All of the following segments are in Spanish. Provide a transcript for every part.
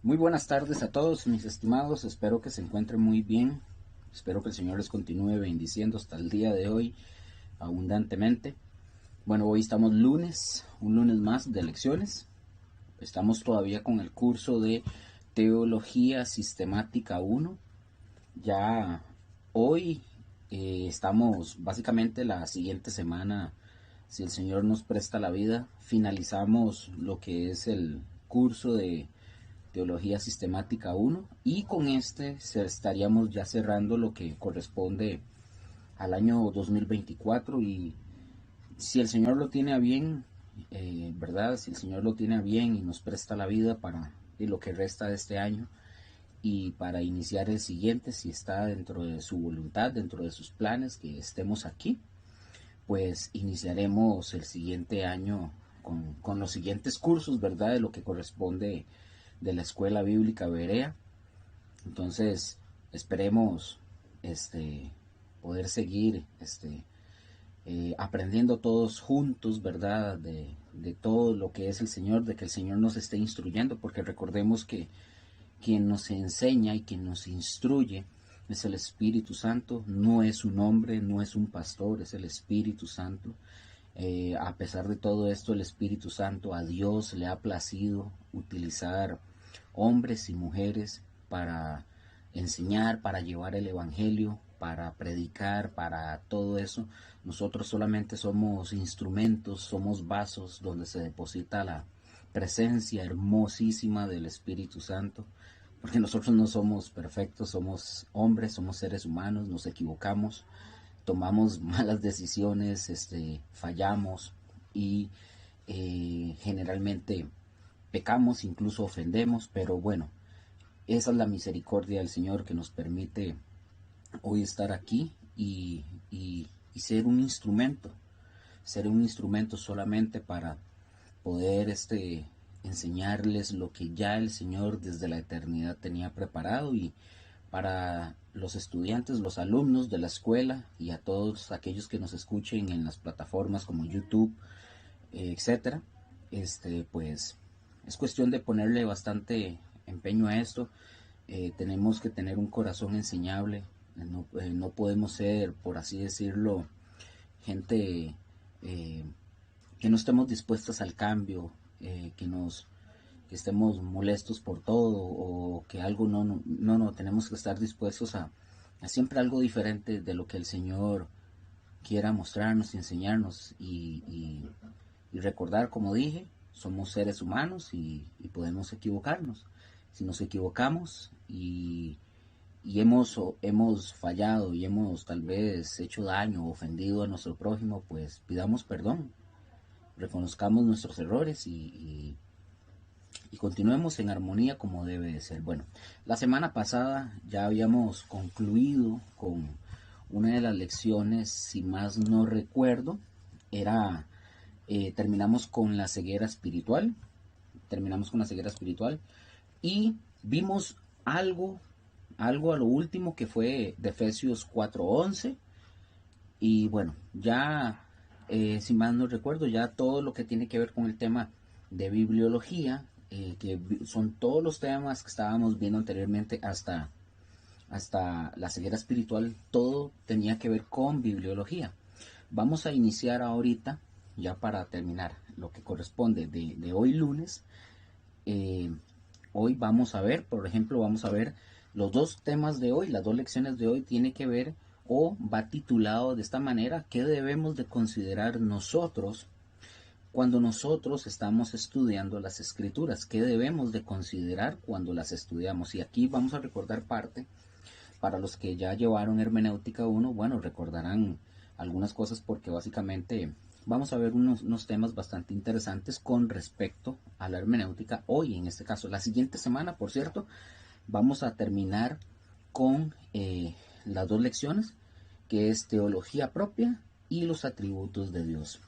Muy buenas tardes a todos mis estimados, espero que se encuentren muy bien, espero que el Señor les continúe bendiciendo hasta el día de hoy abundantemente. Bueno, hoy estamos lunes, un lunes más de lecciones, estamos todavía con el curso de Teología Sistemática 1, ya hoy estamos básicamente la siguiente semana, si el Señor nos presta la vida, finalizamos lo que es el curso de Teología Sistemática 1 y con este estaríamos ya cerrando lo que corresponde al año 2024 y si el Señor lo tiene a bien, ¿verdad? Si el Señor lo tiene a bien y nos presta la vida para lo que resta de este año y para iniciar el siguiente, si está dentro de su voluntad, dentro de sus planes, que estemos aquí, pues iniciaremos el siguiente año con los siguientes cursos, ¿verdad? De lo que corresponde de la escuela bíblica Berea. Entonces, esperemos este, poder seguir aprendiendo todos juntos, ¿verdad? De todo lo que es el Señor, de que el Señor nos esté instruyendo, porque recordemos que quien nos enseña y quien nos instruye es el Espíritu Santo, no es un hombre, no es un pastor, es el Espíritu Santo. A pesar de todo esto, el Espíritu Santo a Dios le ha placido utilizar hombres y mujeres para enseñar, para llevar el Evangelio, para predicar, para todo eso. Nosotros solamente somos instrumentos, somos vasos donde se deposita la presencia hermosísima del Espíritu Santo, porque nosotros no somos perfectos, somos hombres, somos seres humanos, nos equivocamos, tomamos malas decisiones, fallamos y generalmente pecamos, incluso ofendemos, pero bueno, esa es la misericordia del Señor que nos permite hoy estar aquí y ser un instrumento solamente para poder enseñarles lo que ya el Señor desde la eternidad tenía preparado y para los estudiantes, los alumnos de la escuela y a todos aquellos que nos escuchen en las plataformas como YouTube, etcétera, pues es cuestión de ponerle bastante empeño a esto. Tenemos que tener un corazón enseñable, no podemos ser, por así decirlo, gente eh, que no estemos dispuestas al cambio, que estemos molestos por todo o que algo no, tenemos que estar dispuestos a siempre algo diferente de lo que el Señor quiera mostrarnos y enseñarnos y recordar, como dije, somos seres humanos y podemos equivocarnos. Si nos equivocamos y hemos fallado y hemos tal vez hecho daño o ofendido a nuestro prójimo, pues pidamos perdón, reconozcamos nuestros errores y continuemos en armonía como debe de ser. Bueno, la semana pasada ya habíamos concluido con una de las lecciones, si más no recuerdo, era terminamos con la ceguera espiritual, terminamos con la ceguera espiritual y vimos algo, algo a lo último que fue de Efesios 4:11 y bueno, ya si mal no recuerdo, ya todo lo que tiene que ver con el tema de bibliología, que son todos los temas que estábamos viendo anteriormente hasta la ceguera espiritual, todo tenía que ver con bibliología. Vamos a iniciar ahorita, ya para terminar, lo que corresponde de hoy lunes. Eh, Hoy vamos a ver, por ejemplo, vamos a ver los dos temas de hoy, las dos lecciones de hoy tiene que ver o va titulado de esta manera: ¿qué debemos de considerar nosotros cuando nosotros estamos estudiando las escrituras? ¿Qué debemos de considerar cuando las estudiamos? Y aquí vamos a recordar parte, para los que ya llevaron hermenéutica 1, bueno, recordarán algunas cosas porque básicamente vamos a ver unos temas bastante interesantes con respecto a la hermenéutica hoy, en este caso. La siguiente semana, por cierto, vamos a terminar con las dos lecciones, que es teología propia y los atributos de Dios.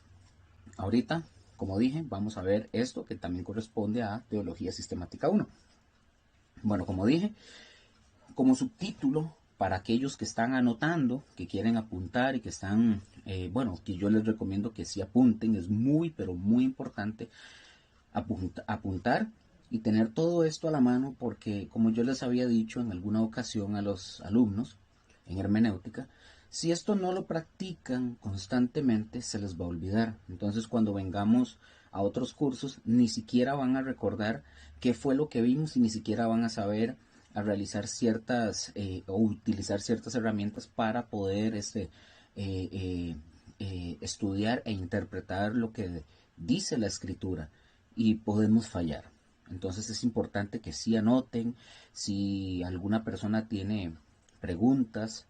Ahorita, como dije, vamos a ver esto que también corresponde a teología sistemática 1. Bueno, como dije, como subtítulo para aquellos que están anotando, que quieren apuntar y que están, bueno, que yo les recomiendo que sí apunten, es muy, pero muy importante apuntar. y tener todo esto a la mano porque, como yo les había dicho en alguna ocasión a los alumnos en hermenéutica, si esto no lo practican constantemente se les va a olvidar. Entonces cuando vengamos a otros cursos ni siquiera van a recordar qué fue lo que vimos y ni siquiera van a saber a realizar ciertas o utilizar ciertas herramientas para poder eh, eh, estudiar e interpretar lo que dice la escritura y podemos fallar. Entonces es importante que sí anoten, si alguna persona tiene preguntas,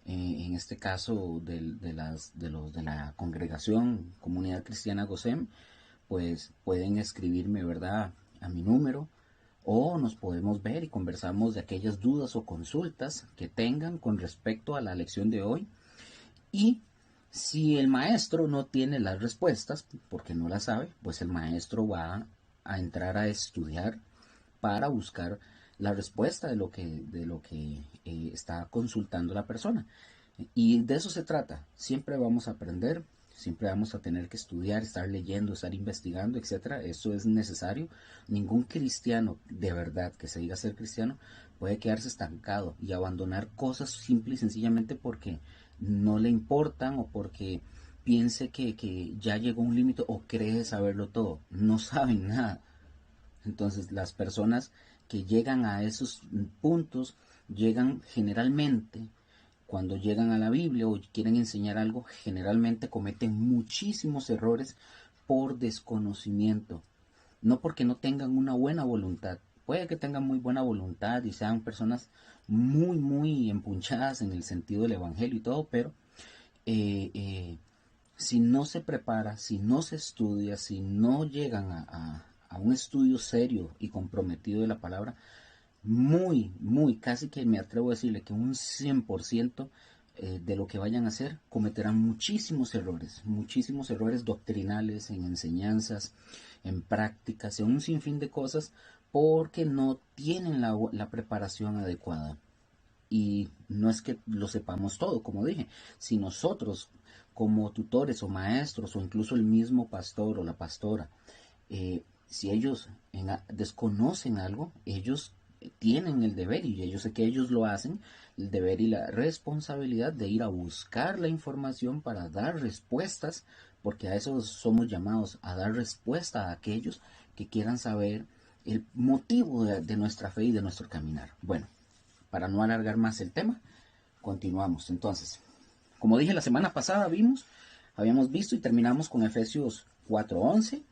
en este caso de la congregación Comunidad Cristiana GOSEM, pues pueden escribirme, ¿verdad?, a mi número, o nos podemos ver y conversamos de aquellas dudas o consultas que tengan con respecto a la lección de hoy. Y si el maestro no tiene las respuestas, porque no las sabe, pues el maestro va a entrar a estudiar para buscar la respuesta de lo que está consultando la persona. Y de eso se trata. Siempre vamos a aprender, siempre vamos a tener que estudiar, estar leyendo, estar investigando, etcétera. Eso es necesario. Ningún cristiano de verdad que se diga ser cristiano puede quedarse estancado y abandonar cosas simple y sencillamente porque no le importan o porque piense que ya llegó a un límite o cree saberlo todo. No saben nada. Entonces las personas que llegan a esos puntos llegan generalmente, cuando llegan a la Biblia o quieren enseñar algo, generalmente cometen muchísimos errores por desconocimiento, no porque no tengan una buena voluntad. Puede que tengan muy buena voluntad y sean personas muy empunchadas en el sentido del evangelio y todo, pero eh, eh, si no se prepara, si no se estudia, si no llegan a un estudio serio y comprometido de la palabra, casi que me atrevo a decirle que un 100% de lo que vayan a hacer cometerán muchísimos errores doctrinales, en enseñanzas, en prácticas, en un sinfín de cosas, porque no tienen la preparación adecuada. Y no es que lo sepamos todo, como dije, si nosotros como tutores o maestros o incluso el mismo pastor o la pastora, si ellos desconocen algo, ellos tienen el deber, y yo sé que ellos lo hacen, el deber y la responsabilidad de ir a buscar la información para dar respuestas, porque a eso somos llamados, a dar respuesta a aquellos que quieran saber el motivo de nuestra fe y de nuestro caminar. Bueno, para no alargar más el tema, continuamos. Entonces, como dije la semana pasada, habíamos visto y terminamos con Efesios 4:11.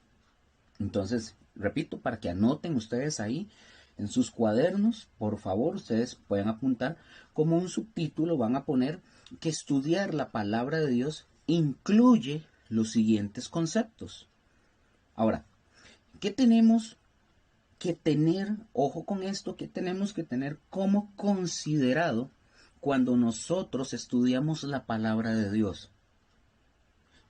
Entonces, repito, para que anoten ustedes ahí en sus cuadernos, por favor, ustedes pueden apuntar como un subtítulo, van a poner que estudiar la palabra de Dios incluye los siguientes conceptos. Ahora, ¿qué tenemos que tener, ojo con esto, que tenemos que tener como considerado cuando nosotros estudiamos la palabra de Dios?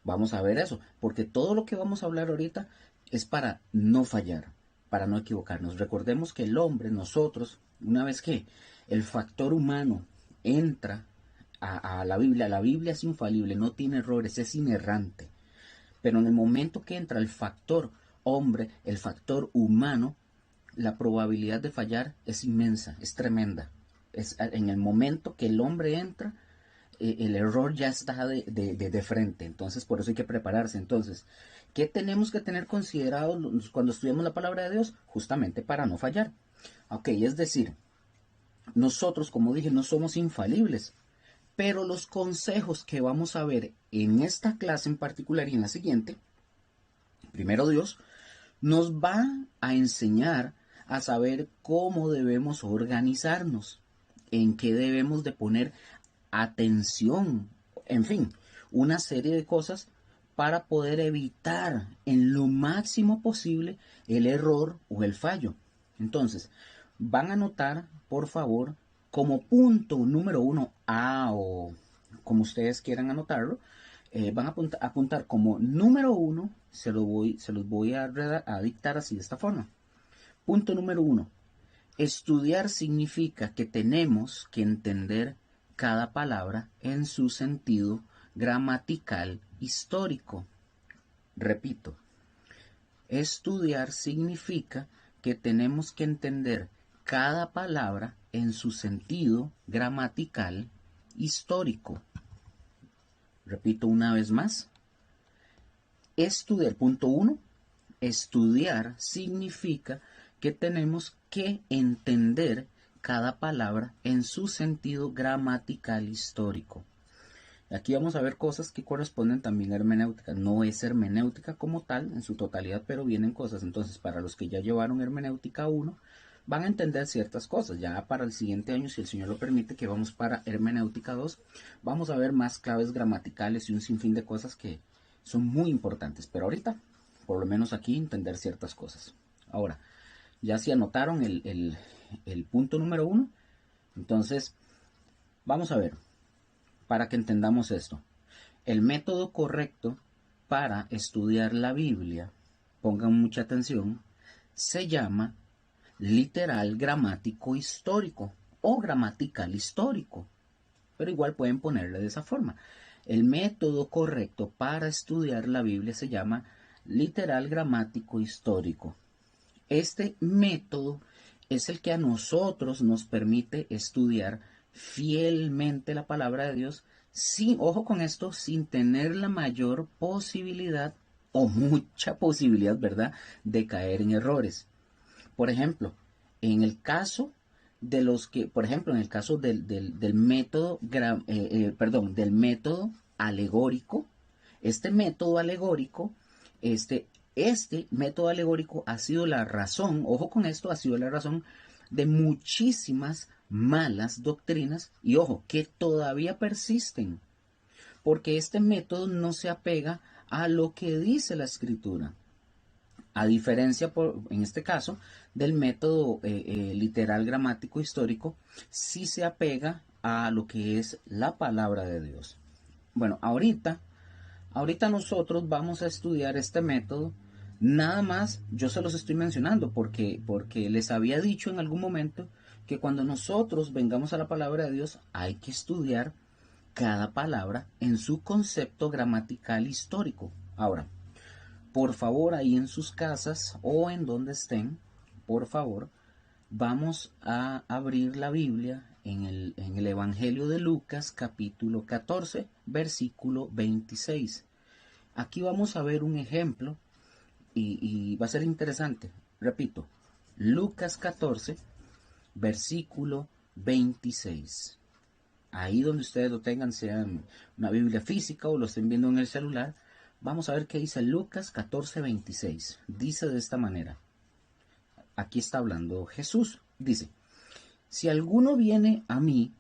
Vamos a ver eso, porque todo lo que vamos a hablar ahorita es para no fallar, para no equivocarnos. Recordemos que el hombre, nosotros, una vez que el factor humano entra a la Biblia es infalible, no tiene errores, es inerrante. Pero en el momento que entra el factor hombre, el factor humano, la probabilidad de fallar es inmensa, es tremenda. Es en el momento que el hombre entra, el error ya está de frente. Entonces, por eso hay que prepararse. Entonces, ¿qué tenemos que tener considerado cuando estudiamos la palabra de Dios? Justamente para no fallar. Ok, es decir, nosotros, como dije, no somos infalibles, pero los consejos que vamos a ver en esta clase en particular y en la siguiente, primero Dios, nos va a enseñar a saber cómo debemos organizarnos, en qué debemos de poner atención, en fin, una serie de cosas para poder evitar en lo máximo posible el error o el fallo. Entonces, van a anotar, por favor, como punto número uno A o como ustedes quieran anotarlo, van a apuntar como número uno, se los voy a dictar así de esta forma. Punto número uno, estudiar significa que tenemos que entender cada palabra en su sentido gramatical histórico. Repito, estudiar significa que tenemos que entender cada palabra en su sentido gramatical histórico. Repito una vez más. Estudiar, punto 1, estudiar significa que tenemos que entender cada palabra en su sentido gramatical histórico. Aquí vamos a ver cosas que corresponden también a hermenéutica. No es hermenéutica como tal en su totalidad, pero vienen cosas. Entonces, para los que ya llevaron hermenéutica 1, van a entender ciertas cosas. Ya para el siguiente año, si el Señor lo permite, que vamos para hermenéutica 2, vamos a ver más claves gramaticales y un sinfín de cosas que son muy importantes. Pero ahorita, por lo menos aquí, entender ciertas cosas. Ahora, ya si anotaron el punto número 1, entonces vamos a ver, para que entendamos esto. El método correcto para estudiar la Biblia, pongan mucha atención, se llama literal gramático histórico o gramatical histórico, pero igual pueden ponerle de esa forma. El método correcto para estudiar la Biblia se llama literal gramático histórico. Este método es el que a nosotros nos permite estudiar fielmente la palabra de Dios, sin, ojo con esto, sin tener la mayor posibilidad o mucha posibilidad, ¿verdad?, de caer en errores. Por ejemplo, en el caso de los que, por ejemplo, en el caso del método, del método alegórico, este método alegórico, este método alegórico ha sido la razón, ojo con esto, ha sido la razón de muchísimas malas doctrinas y ojo, que todavía persisten, porque este método no se apega a lo que dice la escritura, a diferencia, en este caso, del método literal gramático histórico, sí se apega a lo que es la palabra de Dios. Bueno, ahorita nosotros vamos a estudiar este método. Nada más yo se los estoy mencionando porque les había dicho en algún momento que cuando nosotros vengamos a la palabra de Dios hay que estudiar cada palabra en su concepto gramatical histórico. Ahora, por favor, ahí en sus casas o en donde estén, por favor, vamos a abrir la Biblia en el Evangelio de Lucas, capítulo 14, versículo 26. Aquí vamos a ver un ejemplo y va a ser interesante. Repito, Lucas 14, versículo 26. Ahí donde ustedes lo tengan, sea en una Biblia física o lo estén viendo en el celular, vamos a ver qué dice Lucas 14, 26. Dice de esta manera. Aquí está hablando Jesús. Dice, si alguno viene a mí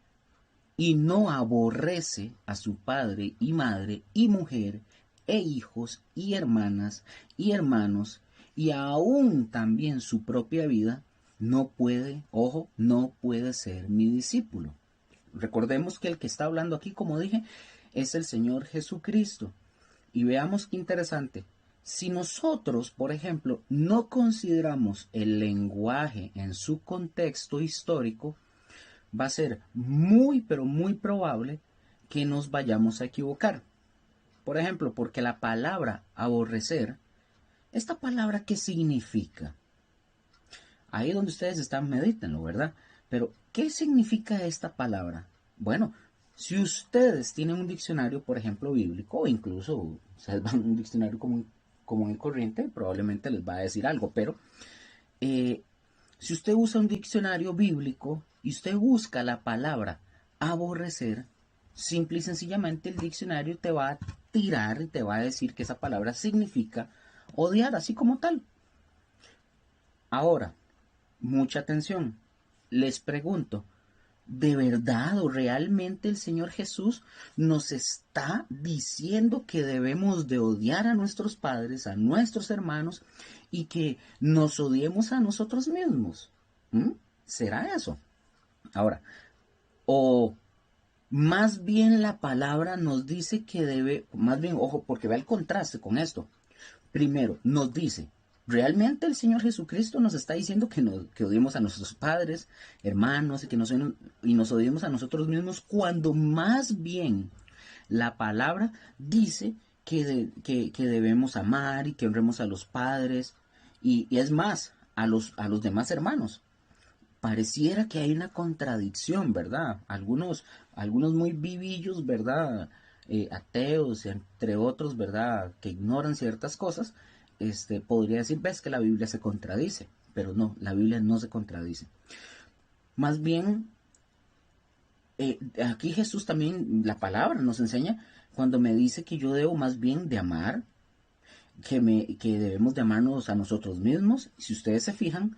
y no aborrece a su padre y madre y mujer e hijos y hermanas y hermanos y aún también su propia vida, no puede, ojo, no puede ser mi discípulo. Recordemos que el que está hablando aquí, como dije, es el Señor Jesucristo. Y veamos qué interesante. Si nosotros, por ejemplo, no consideramos el lenguaje en su contexto histórico, va a ser muy, pero muy probable que nos vayamos a equivocar. Por ejemplo, porque la palabra aborrecer, ¿esta palabra qué significa? Ahí donde ustedes están, medítenlo, ¿verdad? Pero, ¿qué significa esta palabra? Bueno, si ustedes tienen un diccionario, por ejemplo, bíblico, o incluso ustedes van a un diccionario común y corriente, probablemente les va a decir algo, pero si usted usa un diccionario bíblico y usted busca la palabra aborrecer, simple y sencillamente el diccionario te va a tirar y te va a decir que esa palabra significa odiar, así como tal. Ahora, mucha atención, les pregunto, ¿de verdad o realmente el Señor Jesús nos está diciendo que debemos de odiar a nuestros padres, a nuestros hermanos y que nos odiemos a nosotros mismos? ¿Será eso? Ahora, o más bien la palabra nos dice que más bien, ojo, porque vea el contraste con esto. Primero, nos dice, ¿realmente el Señor Jesucristo nos está diciendo que odiemos a nuestros padres, hermanos, y nos odiemos a nosotros mismos, cuando más bien la palabra dice que debemos amar y que honremos a los padres? Y es más, a los demás hermanos. Pareciera que hay una contradicción, ¿verdad? Algunos muy vivillos, ¿verdad? Ateos, entre otros, ¿verdad? Que ignoran ciertas cosas, podría decir, ves que la Biblia se contradice, pero no, la Biblia no se contradice. Más bien, aquí Jesús también, la palabra nos enseña, cuando me dice que yo debo más bien de amar, que debemos de amarnos a nosotros mismos. Si ustedes se fijan,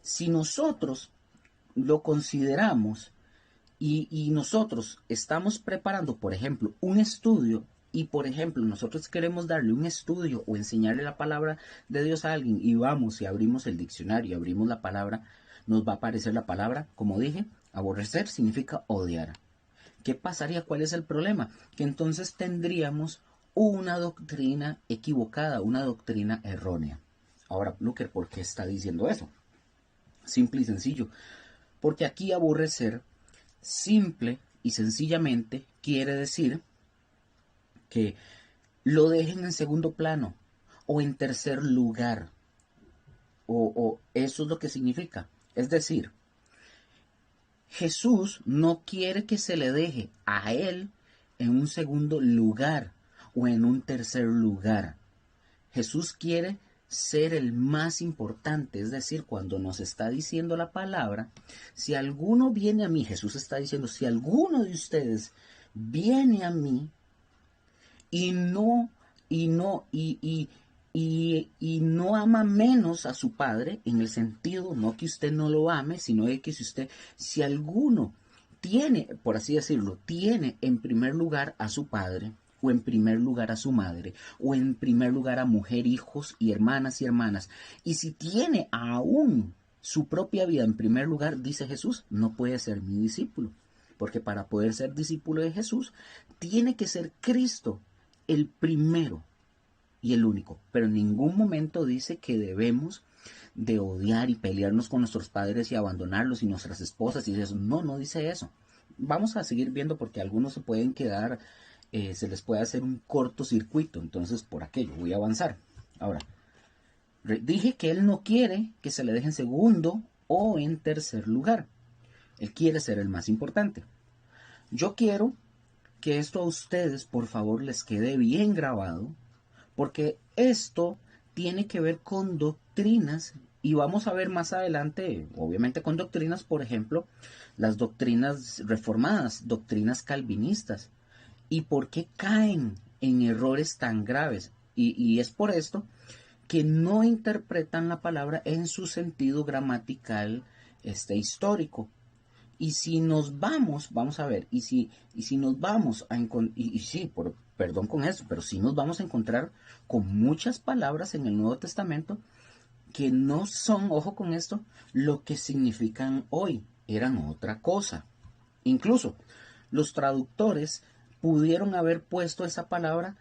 si nosotros lo consideramos y nosotros estamos preparando, por ejemplo, un estudio y, por ejemplo, nosotros queremos darle un estudio o enseñarle la palabra de Dios a alguien y vamos y abrimos el diccionario y abrimos la palabra, nos va a aparecer la palabra, como dije, aborrecer significa odiar. ¿Qué pasaría? ¿Cuál es el problema? Que entonces tendríamos una doctrina equivocada, una doctrina errónea. Ahora, Luker, ¿por qué está diciendo eso? Simple y sencillo. Porque aquí aborrecer, simple y sencillamente, quiere decir que lo dejen en segundo plano o en tercer lugar. O eso es lo que significa. Es decir, Jesús no quiere que se le deje a él en un segundo lugar o en un tercer lugar. Jesús quiere ser el más importante, es decir, cuando nos está diciendo la palabra, si alguno viene a mí, Jesús está diciendo, si alguno de ustedes viene a mí y no, y no, y no ama menos a su padre, en el sentido, no que usted no lo ame, sino de que si alguno tiene, por así decirlo, tiene en primer lugar a su padre, o en primer lugar a su madre, o en primer lugar a mujer, hijos y hermanas, y si tiene aún su propia vida en primer lugar, dice Jesús, no puede ser mi discípulo, porque para poder ser discípulo de Jesús, tiene que ser Cristo el primero y el único, pero en ningún momento dice que debemos de odiar y pelearnos con nuestros padres y abandonarlos y nuestras esposas y eso. No, no dice eso. Vamos a seguir viendo porque algunos se pueden quedar, se les puede hacer un cortocircuito, entonces por aquello voy a avanzar. Ahora, dije que él no quiere que se le deje en segundo o en tercer lugar. Él quiere ser el más importante. Yo quiero que esto a ustedes, por favor, les quede bien grabado, porque esto tiene que ver con doctrinas y vamos a ver más adelante, obviamente con doctrinas, por ejemplo, las doctrinas reformadas, doctrinas calvinistas, y por qué caen en errores tan graves. Y es por esto que no interpretan la palabra en su sentido gramatical histórico. Y si nos vamos a ver, y si nos vamos a encontrar, y sí, perdón con eso, pero sí nos vamos a encontrar con muchas palabras en el Nuevo Testamento que no son, ojo con esto, lo que significan hoy, eran otra cosa. Incluso los traductores pudieron haber puesto esa palabra,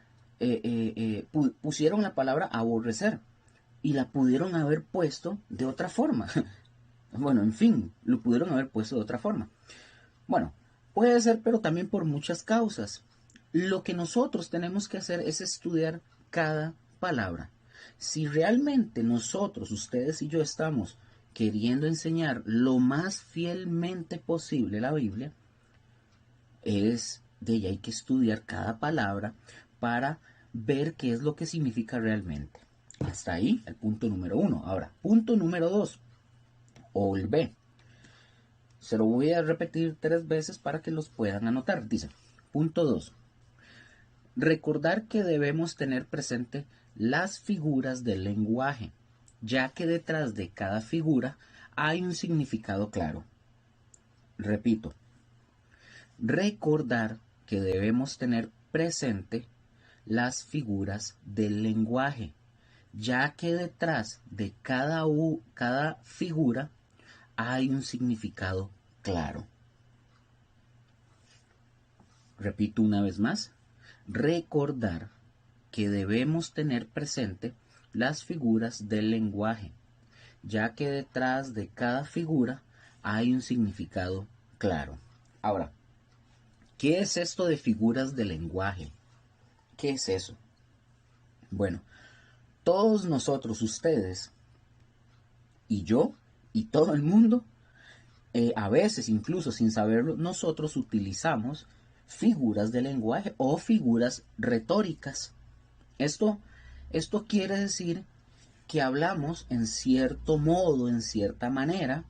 pusieron la palabra aborrecer y la pudieron haber puesto de otra forma. Bueno, en fin, lo pudieron haber puesto de otra forma. Bueno, puede ser, pero también por muchas causas. Lo que nosotros tenemos que hacer es estudiar cada palabra. Si realmente nosotros, ustedes y yo estamos queriendo enseñar lo más fielmente posible la Biblia, es de ella hay que estudiar cada palabra para ver qué es lo que significa realmente. Hasta ahí el punto número 1. Ahora, punto número 2. O el B. Se lo voy a repetir 3 veces para que los puedan anotar. Dice, punto 2. Recordar que debemos tener presente las figuras del lenguaje, ya que detrás de cada figura hay un significado claro. Repito, recordar que debemos tener presente las figuras del lenguaje, ya que detrás de cada figura hay un significado claro. Repito una vez más, recordar que debemos tener presente las figuras del lenguaje, ya que detrás de cada figura hay un significado claro. Ahora, ¿qué es esto de figuras del lenguaje? ¿Qué es eso? Bueno, todos nosotros, ustedes, y yo y todo el mundo, a veces incluso sin saberlo, nosotros utilizamos figuras de lenguaje o figuras retóricas. Esto, esto quiere decir que hablamos en cierto modo, en cierta manera.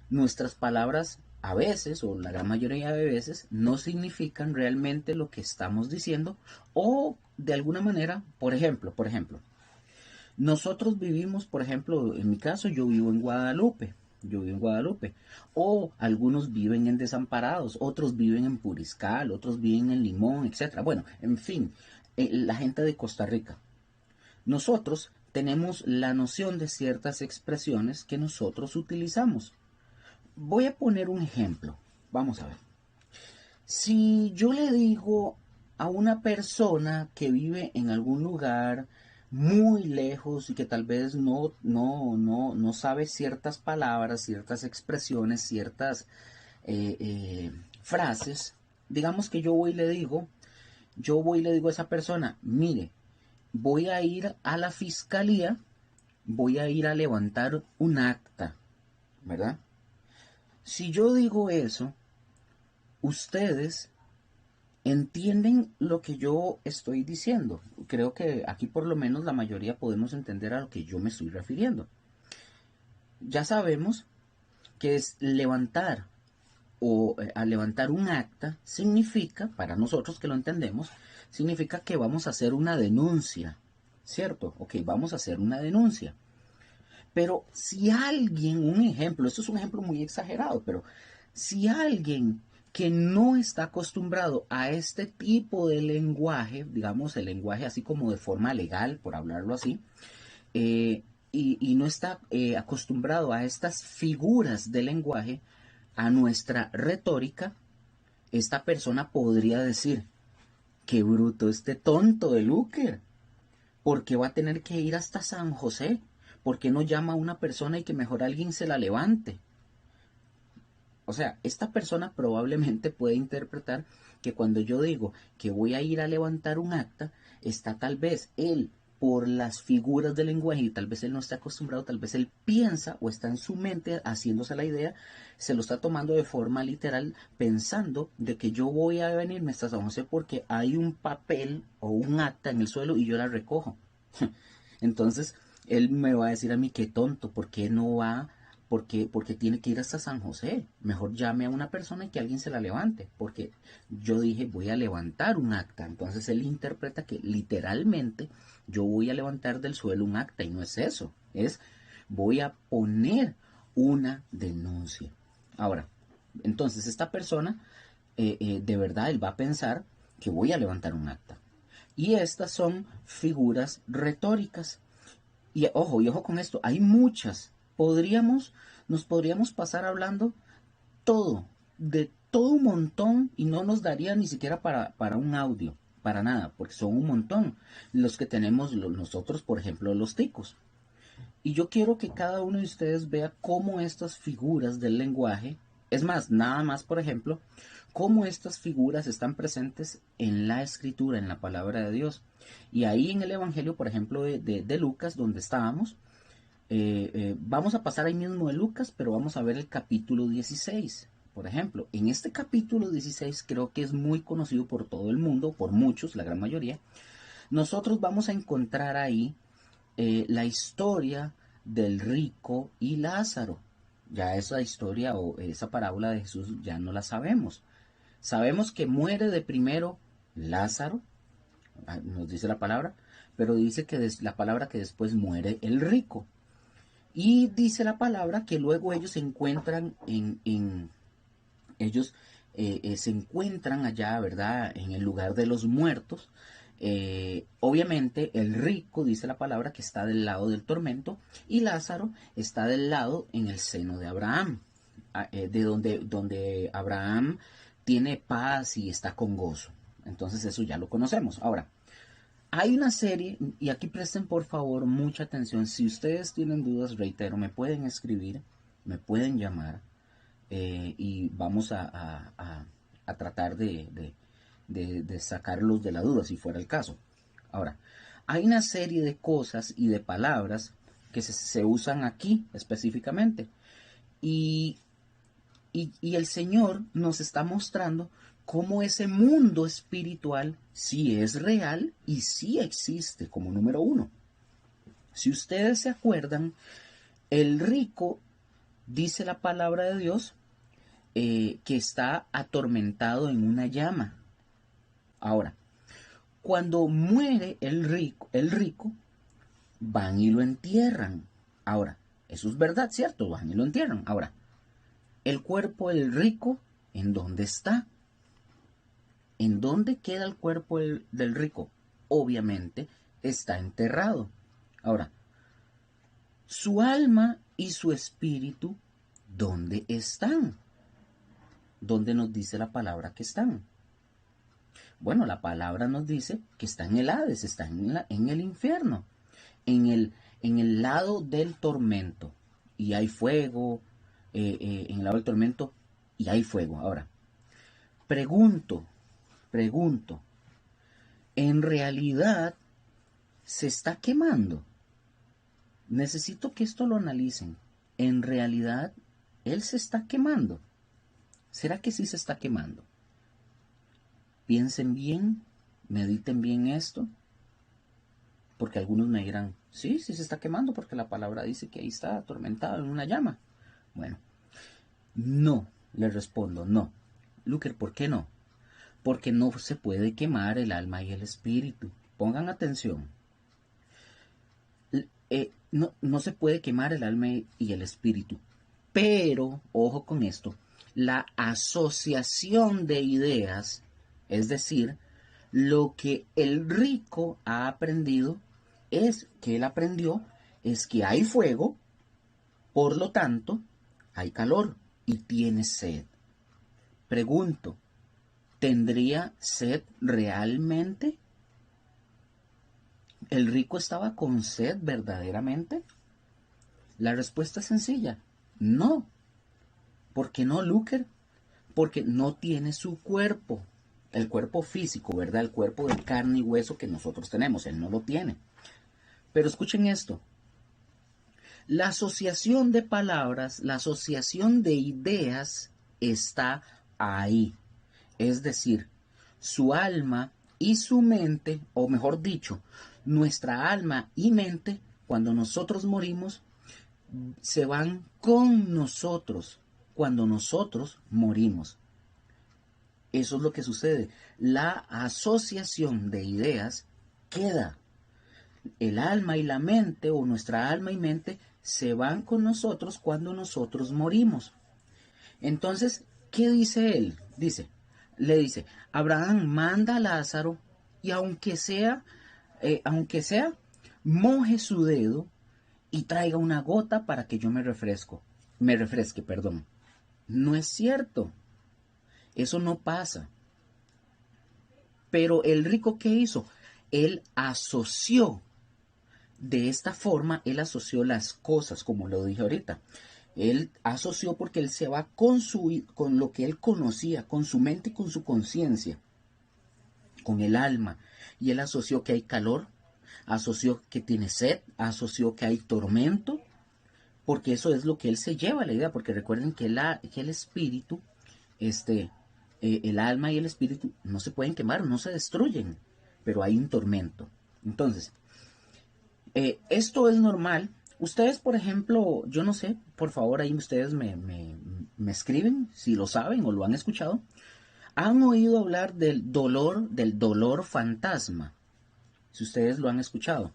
Nuestras palabras a veces, o la gran mayoría de veces, no significan realmente lo que estamos diciendo, o de alguna manera, por ejemplo, nosotros vivimos, por ejemplo, en mi caso, yo vivo en Guadalupe, o algunos viven en Desamparados, otros viven en Puriscal, otros viven en Limón, etcétera. Bueno, en fin, la gente de Costa Rica. Nosotros tenemos la noción de ciertas expresiones que nosotros utilizamos. Voy a poner un ejemplo. Vamos a ver. Si yo le digo a una persona que vive en algún lugar muy lejos y que tal vez no sabe ciertas palabras, ciertas expresiones, ciertas frases, digamos que yo voy y le digo a esa persona, mire, voy a ir a la fiscalía, voy a ir a levantar un acta, ¿verdad? Si yo digo eso, ustedes entienden lo que yo estoy diciendo. Creo que aquí por lo menos la mayoría podemos entender a lo que yo me estoy refiriendo. Ya sabemos que es levantar o a levantar un acta significa, para nosotros que lo entendemos, significa que vamos a hacer una denuncia, ¿cierto? Ok, vamos a hacer una denuncia. Pero si alguien, un ejemplo, esto es un ejemplo muy exagerado, pero si alguien que no está acostumbrado a este tipo de lenguaje, digamos el lenguaje así como de forma legal, por hablarlo así, y no está acostumbrado a estas figuras de lenguaje, a nuestra retórica, esta persona podría decir, qué bruto este tonto de Luker, porque va a tener que ir hasta San José, ¿por qué no llama a una persona y que mejor alguien se la levante? O sea, esta persona probablemente puede interpretar que cuando yo digo que voy a ir a levantar un acta, está tal vez él por las figuras del lenguaje y tal vez él no está acostumbrado, tal vez él piensa o está en su mente haciéndose la idea, se lo está tomando de forma literal pensando de que yo voy a venirme hasta San José porque hay un papel o un acta en el suelo y yo la recojo. Entonces, él me va a decir a mí qué tonto, ¿por qué no va? Porque tiene que ir hasta San José. Mejor llame a una persona y que alguien se la levante. Porque yo dije, voy a levantar un acta. Entonces él interpreta que literalmente yo voy a levantar del suelo un acta. Y no es eso. Es voy a poner una denuncia. Ahora, entonces esta persona, de verdad, él va a pensar que voy a levantar un acta. Y estas son figuras retóricas. Y ojo con esto, hay muchas. Nos podríamos pasar hablando todo, de todo un montón y no nos daría ni siquiera para un audio, para nada, porque son un montón los que tenemos nosotros, por ejemplo, los ticos. Y yo quiero que cada uno de ustedes vea cómo estas figuras del lenguaje, es más, nada más, por ejemplo, cómo estas figuras están presentes en la escritura, en la palabra de Dios. Y ahí en el Evangelio, por ejemplo, de Lucas, donde estábamos, vamos a pasar ahí mismo de Lucas, pero vamos a ver el capítulo 16. Por ejemplo, en este capítulo 16 creo que es muy conocido por todo el mundo, por muchos, la gran mayoría. Nosotros vamos a encontrar ahí la historia del rico y Lázaro. Ya esa historia o esa parábola de Jesús ya no la sabemos. Sabemos que muere de primero Lázaro, nos dice la palabra, pero dice que la palabra que después muere el rico. Y dice la palabra que luego ellos se encuentran ellos se encuentran allá, ¿verdad? En el lugar de los muertos. Obviamente el rico, dice la palabra, que está del lado del tormento y Lázaro está del lado en el seno de Abraham, de donde Abraham tiene paz y está con gozo. Entonces eso ya lo conocemos. Ahora, hay una serie, y aquí presten por favor mucha atención, si ustedes tienen dudas, reitero, me pueden escribir, me pueden llamar, y vamos a tratar de sacarlos de la duda si fuera el caso. Ahora, hay una serie de cosas y de palabras que se usan aquí específicamente. Y, y el Señor nos está mostrando cómo ese mundo espiritual sí es real y sí existe como número uno. Si ustedes se acuerdan, el rico, dice la palabra de Dios, que está atormentado en una llama. Ahora, cuando muere el rico, van y lo entierran. Ahora, eso es verdad, ¿cierto? Van y lo entierran. Ahora, el cuerpo del rico, ¿en dónde está? ¿En dónde queda el cuerpo del rico? Obviamente está enterrado. Ahora, su alma y su espíritu, ¿dónde están? ¿Dónde nos dice la palabra que están? Bueno, la palabra nos dice que está en el Hades, está en el infierno, en el lado del tormento. Y hay fuego, en el lado del tormento, y hay fuego. Ahora, pregunto, ¿en realidad se está quemando? Necesito que esto lo analicen. ¿En realidad él se está quemando? ¿Será que sí se está quemando? Piensen bien, mediten bien esto, porque algunos me dirán, sí, sí se está quemando porque la palabra dice que ahí está atormentado en una llama. Bueno, no, le respondo, no. Luker, ¿por qué no? Porque no se puede quemar el alma y el espíritu. Pongan atención. No se puede quemar el alma y el espíritu. Pero, ojo con esto, la asociación de ideas, es decir, lo que el rico ha aprendido es que él aprendió es que hay fuego, por lo tanto, hay calor y tiene sed. Pregunto, ¿tendría sed realmente? ¿El rico estaba con sed verdaderamente? La respuesta es sencilla, no. ¿Por qué no, Luker? Porque no tiene su cuerpo, el cuerpo físico, ¿verdad? El cuerpo de carne y hueso que nosotros tenemos, él no lo tiene. Pero escuchen esto, la asociación de palabras, la asociación de ideas está ahí. Es decir, su alma y su mente, o mejor dicho, nuestra alma y mente, cuando nosotros morimos, se van con nosotros cuando nosotros morimos. Eso es lo que sucede. La asociación de ideas queda. El alma y la mente, o nuestra alma y mente, se van con nosotros cuando nosotros morimos. Entonces, ¿qué dice él? Le dice, Abraham manda a Lázaro y aunque sea, moje su dedo y traiga una gota para que yo me refresque, perdón. No es cierto. Eso no pasa. Pero el rico, ¿qué hizo? Él asoció, de esta forma, él asoció las cosas, como lo dije ahorita. Él asoció porque él se va con lo que él conocía, con su mente y con su conciencia, con el alma. Y él asoció que hay calor, asoció que tiene sed, asoció que hay tormento, porque eso es lo que él se lleva a la idea, porque recuerden que el espíritu, el alma y el espíritu no se pueden quemar, no se destruyen, pero hay un tormento. Entonces, esto es normal. Ustedes, por ejemplo, yo no sé, por favor, ahí ustedes me escriben si lo saben o lo han escuchado. ¿Han oído hablar del dolor fantasma? Si ustedes lo han escuchado.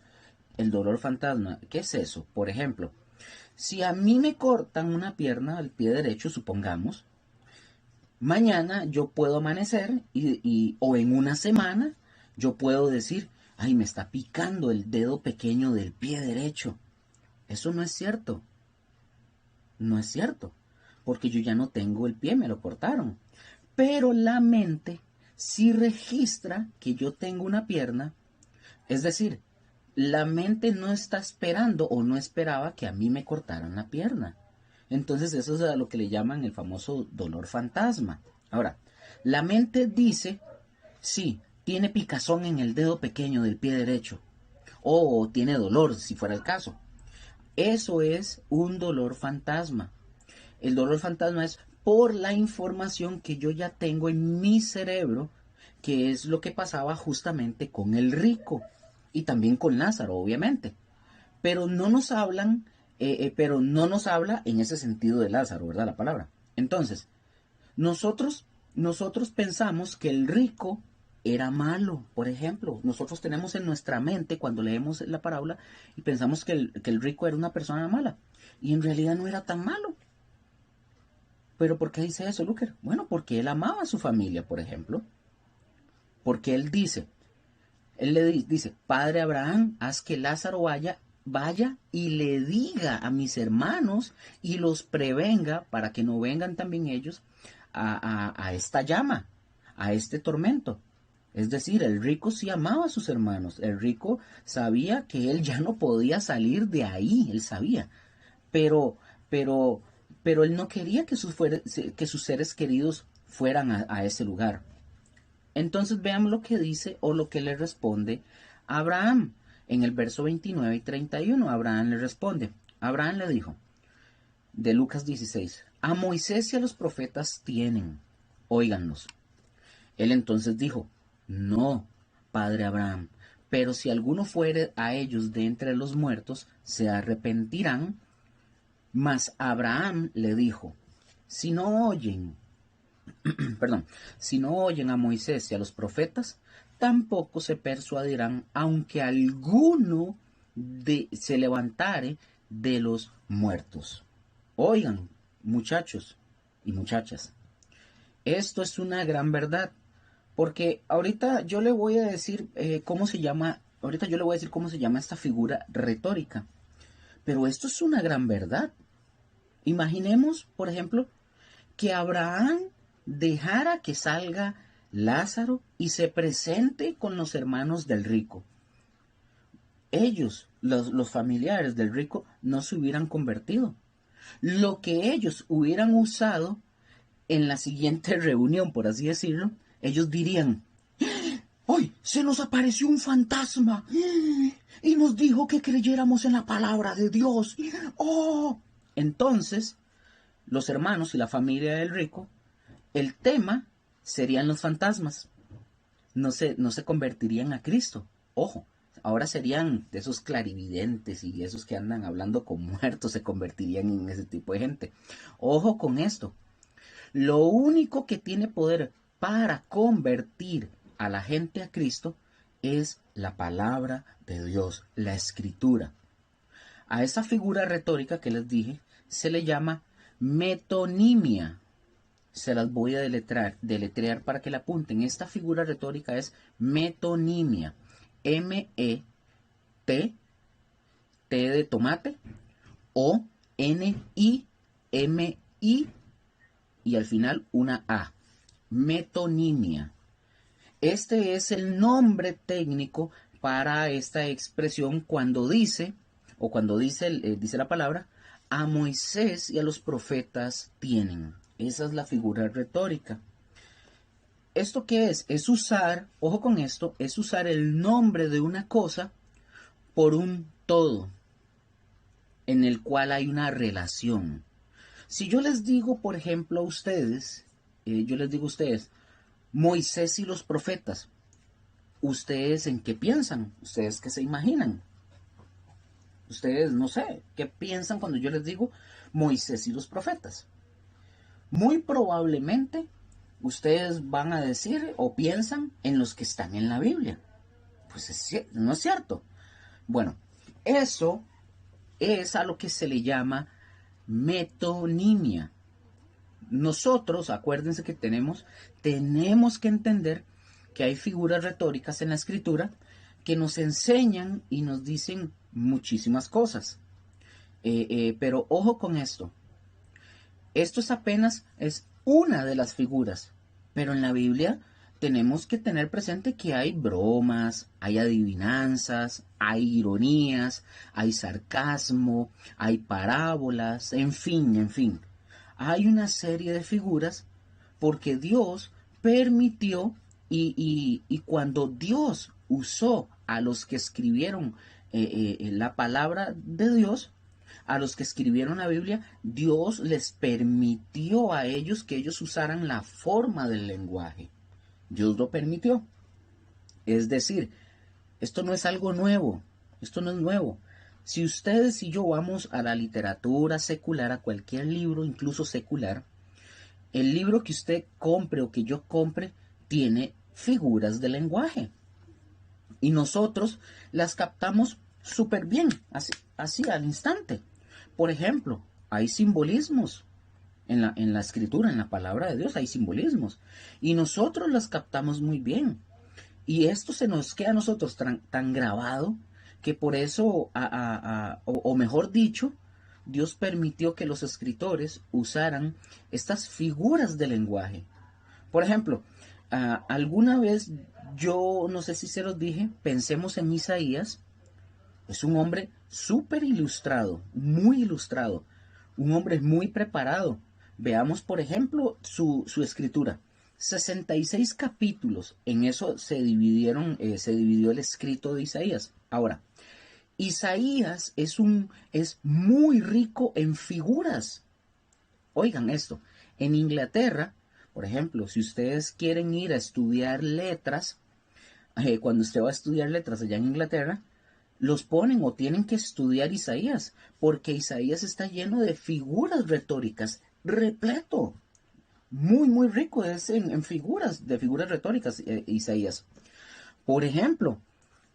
El dolor fantasma, ¿qué es eso? Por ejemplo, si a mí me cortan una pierna al pie derecho, supongamos, mañana yo puedo amanecer o en una semana yo puedo decir, ay, me está picando el dedo pequeño del pie derecho. Eso no es cierto. No es cierto. Porque yo ya no tengo el pie, me lo cortaron. Pero la mente sí registra que yo tengo una pierna. Es decir, la mente no está esperando o no esperaba que a mí me cortaran la pierna. Entonces eso es a lo que le llaman el famoso dolor fantasma. Ahora, la mente dice, sí, tiene picazón en el dedo pequeño del pie derecho. O tiene dolor, si fuera el caso. Eso es un dolor fantasma. El dolor fantasma es por la información que yo ya tengo en mi cerebro, que es lo que pasaba justamente con el rico y también con Lázaro, obviamente. Pero no nos hablan, pero no nos habla en ese sentido de Lázaro, ¿verdad? La palabra. Entonces, nosotros, nosotros pensamos que el rico era malo, por ejemplo. Nosotros tenemos en nuestra mente cuando leemos la parábola y pensamos que el rico era una persona mala. Y en realidad no era tan malo. ¿Pero por qué dice eso, Luker? Bueno, porque él amaba a su familia, por ejemplo. Porque él le dice, Padre Abraham, haz que Lázaro vaya y le diga a mis hermanos y los prevenga para que no vengan también ellos a esta llama, a este tormento. Es decir, el rico sí amaba a sus hermanos. El rico sabía que él ya no podía salir de ahí, él sabía. Pero, pero, pero él no quería que sus seres queridos fueran a ese lugar. Entonces veamos lo que dice o lo que le responde Abraham. En el verso 29 y 31, Abraham le responde. Abraham le dijo, de Lucas 16, a Moisés y a los profetas tienen, óiganlos. Él entonces dijo, no, padre Abraham, pero si alguno fuere a ellos de entre los muertos, se arrepentirán. Mas Abraham le dijo, si no oyen, perdón, si no oyen a Moisés y a los profetas, tampoco se persuadirán, aunque alguno se levantare de los muertos. Oigan, muchachos y muchachas, esto es una gran verdad, porque ahorita yo le voy a decir cómo se llama, ahorita yo le voy a decir cómo se llama esta figura retórica, pero esto es una gran verdad. Imaginemos, por ejemplo, que Abraham dejara que salga Lázaro y se presente con los hermanos del rico. Ellos, los familiares del rico, no se hubieran convertido. Lo que ellos hubieran usado en la siguiente reunión, por así decirlo, ellos dirían, ¡hoy se nos apareció un fantasma! Y nos dijo que creyéramos en la palabra de Dios. ¡Oh! Entonces, los hermanos y la familia del rico, el tema serían los fantasmas. No se convertirían a Cristo. Ojo, ahora serían de esos clarividentes y esos que andan hablando con muertos, se convertirían en ese tipo de gente. Ojo con esto. Lo único que tiene poder para convertir a la gente a Cristo es la palabra de Dios, la escritura. A esa figura retórica que les dije se le llama metonimia. Se las voy a deletrear para que la apunten. Esta figura retórica es metonimia. M-E-T, T de tomate, O-N-I-M-I y al final una A. Metonimia. Este es el nombre técnico para esta expresión cuando dice, o cuando dice la palabra, a Moisés y a los profetas tienen. Esa es la figura retórica. ¿Esto qué es? Es usar, ojo con esto, es usar el nombre de una cosa por un todo, en el cual hay una relación. Si yo les digo, por ejemplo, a ustedes, Moisés y los profetas, ¿ustedes en qué piensan? ¿Ustedes qué se imaginan? Ustedes, no sé, ¿qué piensan cuando yo les digo Moisés y los profetas? Muy probablemente ustedes van a decir o piensan en los que están en la Biblia. Pues no es cierto. Bueno, eso es a lo que se le llama metonimia. Nosotros, acuérdense que tenemos que entender que hay figuras retóricas en la escritura que nos enseñan y nos dicen muchísimas cosas. Pero ojo con esto. Esto es una de las figuras, pero en la Biblia tenemos que tener presente que hay bromas, hay adivinanzas, hay ironías, hay sarcasmo, hay parábolas, en fin. Hay una serie de figuras porque Dios permitió y cuando Dios usó a los que escribieron la palabra de Dios, A los que escribieron la Biblia, Dios les permitió a ellos que ellos usaran la forma del lenguaje. Dios lo permitió. Es decir, esto no es algo nuevo, esto no es nuevo. Si ustedes y yo vamos a la literatura secular, a cualquier libro, incluso secular, el libro que usted compre o que yo compre tiene figuras de lenguaje. Y nosotros las captamos súper bien, así al instante. Por ejemplo, hay simbolismos en la escritura, en la palabra de Dios, hay simbolismos. Y nosotros las captamos muy bien. Y esto se nos queda a nosotros tan grabado que por eso, o mejor dicho, Dios permitió que los escritores usaran estas figuras de lenguaje. Por ejemplo, alguna vez yo no sé si se los dije, pensemos en Isaías. Es un hombre súper ilustrado, muy ilustrado, un hombre muy preparado. Veamos, por ejemplo, su escritura. 66 capítulos, en eso se dividió el escrito de Isaías. Ahora, Isaías es muy rico en figuras. Oigan esto, en Inglaterra, por ejemplo, si ustedes quieren ir a estudiar letras, cuando usted va a estudiar letras allá en Inglaterra, los ponen o tienen que estudiar Isaías, porque Isaías está lleno de figuras retóricas, repleto, muy, muy rico es en figuras, de figuras retóricas, Isaías. Por ejemplo,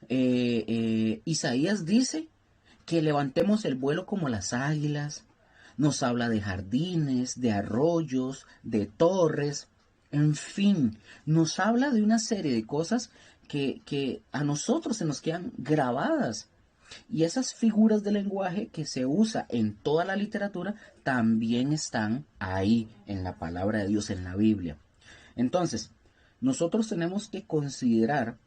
Isaías dice que levantemos el vuelo como las águilas, nos habla de jardines, de arroyos, de torres, en fin, nos habla de una serie de cosas que a nosotros se nos quedan grabadas. Y esas figuras de lenguaje que se usa en toda la literatura también están ahí en la palabra de Dios, en la Biblia. Entonces, nosotros tenemos que considerar,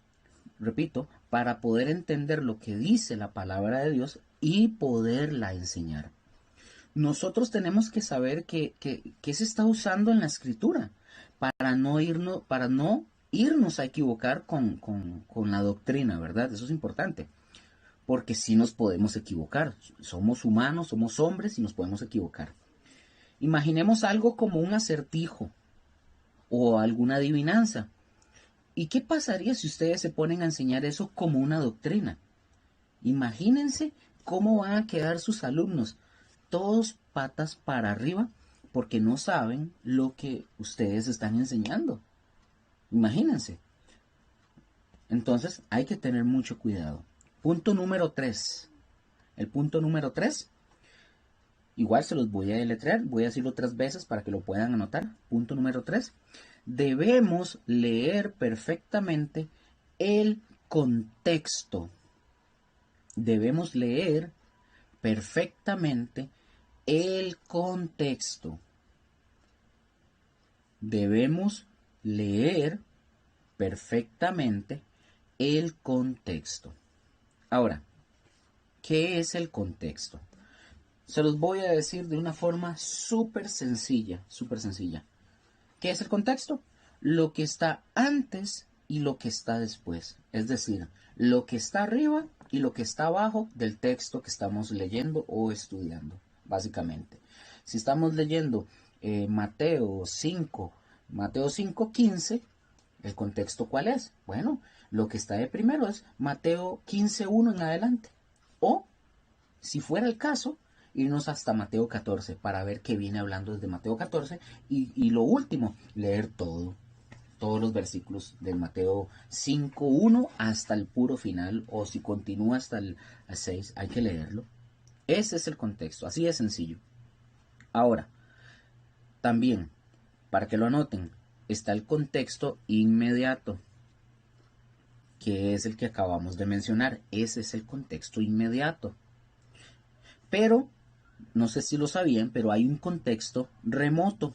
repito, para poder entender lo que dice la palabra de Dios y poderla enseñar. Nosotros tenemos que saber qué se está usando en la escritura para no irnos a equivocar con la doctrina, ¿verdad? Eso es importante, porque sí nos podemos equivocar. Somos humanos, somos hombres y nos podemos equivocar. Imaginemos algo como un acertijo o alguna adivinanza. ¿Y qué pasaría si ustedes se ponen a enseñar eso como una doctrina? Imagínense cómo van a quedar sus alumnos, todos patas para arriba, porque no saben lo que ustedes están enseñando. Imagínense. Entonces hay que tener mucho cuidado. Punto número 3. El punto número 3, igual se los voy a deletrear, voy a decirlo 3 veces para que lo puedan anotar. Punto número 3. Debemos leer perfectamente el contexto. Debemos leer perfectamente el contexto. Debemos leer perfectamente el contexto. Ahora, ¿qué es el contexto? Se los voy a decir de una forma súper sencilla, súper sencilla. ¿Qué es el contexto? Lo que está antes y lo que está después. Es decir, lo que está arriba y lo que está abajo del texto que estamos leyendo o estudiando, básicamente. Si estamos leyendo Mateo 5:15, ¿el contexto cuál es? Bueno, lo que está de primero es Mateo 15:1 en adelante. O, si fuera el caso, irnos hasta Mateo 14 para ver qué viene hablando desde Mateo 14 y lo último, leer todos los versículos del Mateo 5:1 hasta el puro final, o si continúa hasta el 6, hay que leerlo. Ese es el contexto, así de sencillo. Ahora, también, para que lo anoten, está el contexto inmediato, que es el que acabamos de mencionar. Ese es el contexto inmediato. Pero, no sé si lo sabían, pero hay un contexto remoto.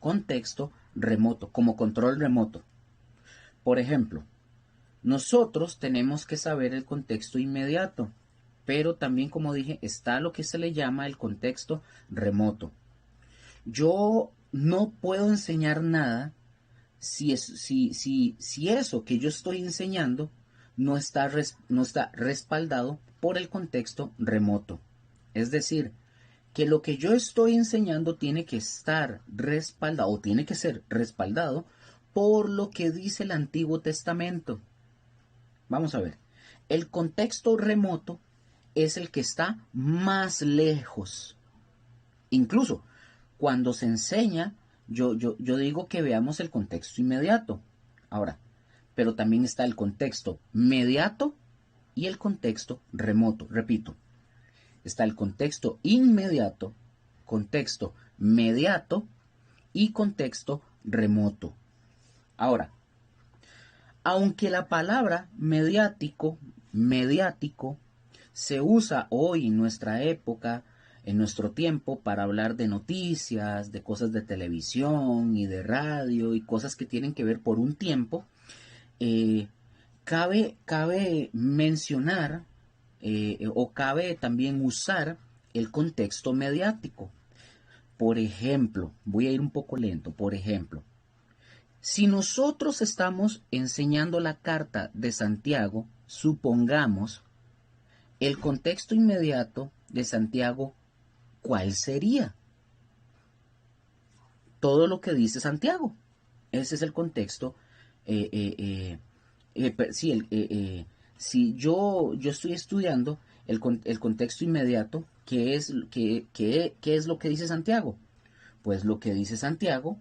Contexto remoto, como control remoto. Por ejemplo, nosotros tenemos que saber el contexto inmediato, pero también, como dije, está lo que se le llama el contexto remoto. Yo no puedo enseñar nada si eso que yo estoy enseñando no está respaldado por el contexto remoto. Es decir, que lo que yo estoy enseñando tiene que estar respaldado o tiene que ser respaldado por lo que dice el Antiguo Testamento. Vamos a ver, el contexto remoto es el que está más lejos. Incluso cuando se enseña, yo digo que veamos el contexto inmediato. Ahora, pero también está el contexto mediato y el contexto remoto. Repito, está el contexto inmediato, contexto mediato y contexto remoto. Ahora, aunque la palabra mediático se usa hoy en nuestra época, en nuestro tiempo, para hablar de noticias, de cosas de televisión y de radio y cosas que tienen que ver por un tiempo, cabe mencionar o cabe también usar el contexto mediático. Por ejemplo, voy a ir un poco lento, por ejemplo, si nosotros estamos enseñando la carta de Santiago, supongamos, el contexto inmediato de Santiago, ¿cuál sería? Todo lo que dice Santiago. Ese es el contexto. Si yo estoy estudiando el contexto inmediato, ¿qué es lo que dice Santiago? Pues lo que dice Santiago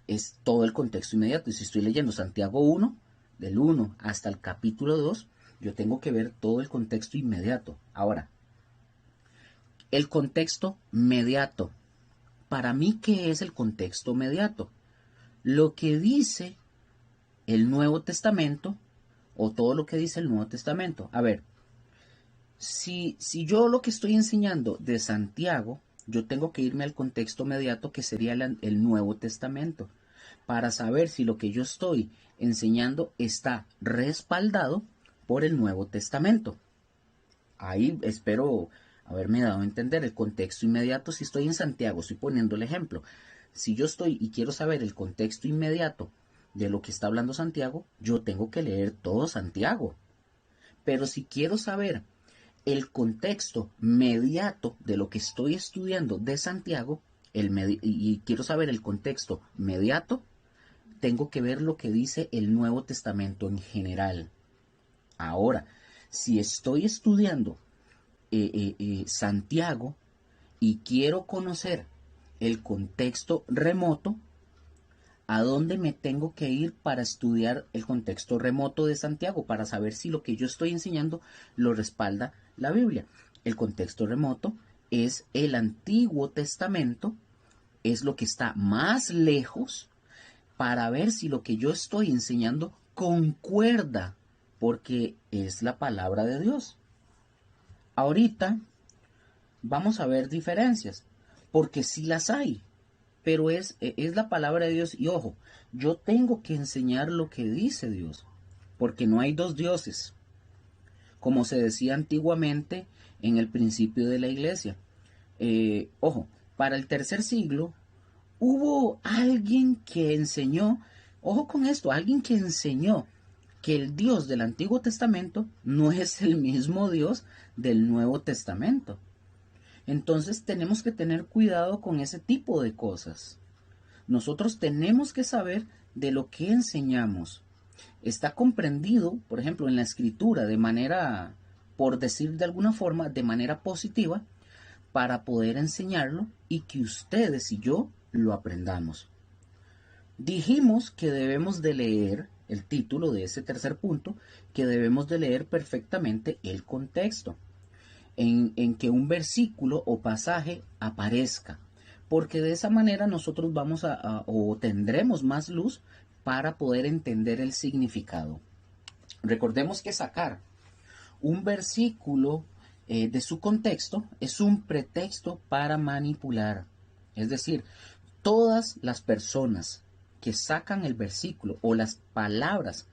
es todo el contexto inmediato. Y si estoy leyendo Santiago 1, del 1 hasta el capítulo 2, yo tengo que ver todo el contexto inmediato. Ahora, el contexto mediato. Para mí, ¿qué es el contexto mediato? Lo que dice el Nuevo Testamento o todo lo que dice el Nuevo Testamento. A ver, si yo lo que estoy enseñando de Santiago, yo tengo que irme al contexto mediato que sería el Nuevo Testamento para saber si lo que yo estoy enseñando está respaldado por el Nuevo Testamento. Ahí espero haberme dado a entender el contexto inmediato. Si estoy en Santiago, estoy poniendo el ejemplo. Si yo estoy y quiero saber el contexto inmediato de lo que está hablando Santiago, yo tengo que leer todo Santiago. Pero si quiero saber el contexto mediato de lo que estoy estudiando de Santiago, y quiero saber el contexto mediato, tengo que ver lo que dice el Nuevo Testamento en general. Ahora, si estoy estudiando Santiago y quiero conocer el contexto remoto, ¿a dónde me tengo que ir para estudiar el contexto remoto de Santiago? Para saber si lo que yo estoy enseñando lo respalda la Biblia. El contexto remoto es el Antiguo Testamento, es lo que está más lejos para ver si lo que yo estoy enseñando concuerda, porque es la palabra de Dios. Ahorita vamos a ver diferencias, porque sí las hay, pero es la palabra de Dios. Y ojo, yo tengo que enseñar lo que dice Dios, porque no hay dos dioses, como se decía antiguamente en el principio de la iglesia. Ojo, para el tercer siglo hubo alguien que enseñó, ojo con esto, alguien que enseñó que el Dios del Antiguo Testamento no es el mismo Dios del Nuevo Testamento. Entonces tenemos que tener cuidado con ese tipo de cosas. Nosotros tenemos que saber de lo que enseñamos. Está comprendido, por ejemplo, en la escritura de manera, por decir de alguna forma, de manera positiva, para poder enseñarlo y que ustedes y yo lo aprendamos. Dijimos que debemos de leer el título de ese tercer punto, que debemos de leer perfectamente el contexto en que un versículo o pasaje aparezca, porque de esa manera nosotros vamos o tendremos más luz para poder entender el significado. Recordemos que sacar un versículo de su contexto es un pretexto para manipular. Es decir, todas las personas que sacan el versículo o las palabras,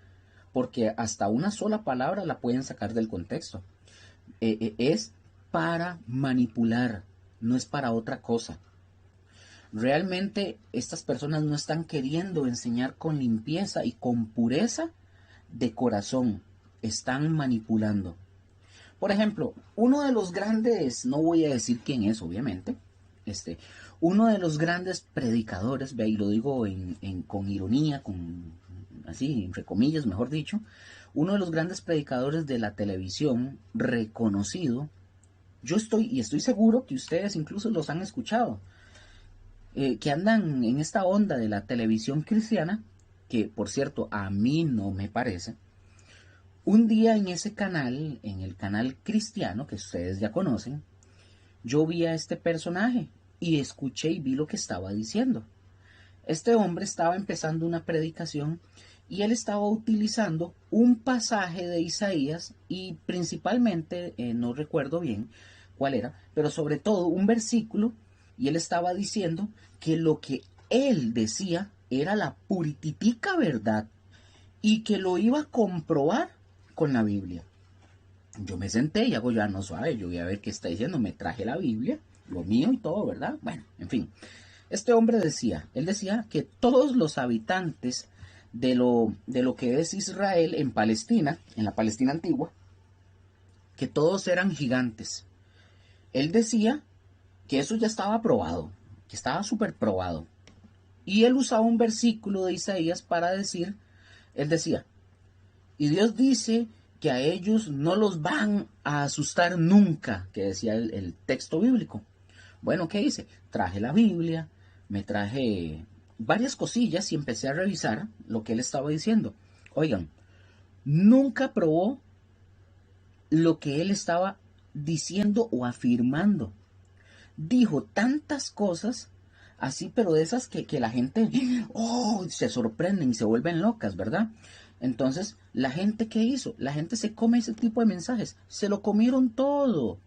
porque hasta una sola palabra la pueden sacar del contexto, es para manipular, no es para otra cosa. Realmente estas personas no están queriendo enseñar con limpieza y con pureza de corazón, están manipulando. Por ejemplo, uno de los grandes, no voy a decir quién es, obviamente, uno de los grandes predicadores, ve, y lo digo con ironía, así, entre comillas, mejor dicho, uno de los grandes predicadores de la televisión reconocido, estoy seguro que ustedes incluso los han escuchado, que andan en esta onda de la televisión cristiana, que por cierto a mí no me parece. Un día en ese canal, en el canal cristiano, que ustedes ya conocen, yo vi a este personaje y escuché y vi lo que estaba diciendo. Este hombre estaba empezando una predicación y él estaba utilizando un pasaje de Isaías y principalmente, no recuerdo bien cuál era, pero sobre todo un versículo, y él estaba diciendo que lo que él decía era la purititica verdad y que lo iba a comprobar con la Biblia. Yo me senté y hago ya no suave, yo voy a ver qué está diciendo, me traje la Biblia, lo mío y todo, ¿verdad? Bueno, en fin. Este hombre él decía que todos los habitantes de lo que es Israel en Palestina, en la Palestina antigua, que todos eran gigantes. Él decía que eso ya estaba probado, que estaba súper probado. Y él usaba un versículo de Isaías para decir, él decía, y Dios dice que a ellos no los van a asustar nunca, que decía el texto bíblico. Bueno, ¿qué hice? Traje la Biblia, me traje varias cosillas y empecé a revisar lo que él estaba diciendo. Oigan, nunca probó lo que él estaba diciendo o afirmando. Dijo tantas cosas así, pero de esas que la gente se sorprenden y se vuelven locas, ¿verdad? Entonces, ¿la gente qué hizo? La gente se come ese tipo de mensajes. Se lo comieron todo.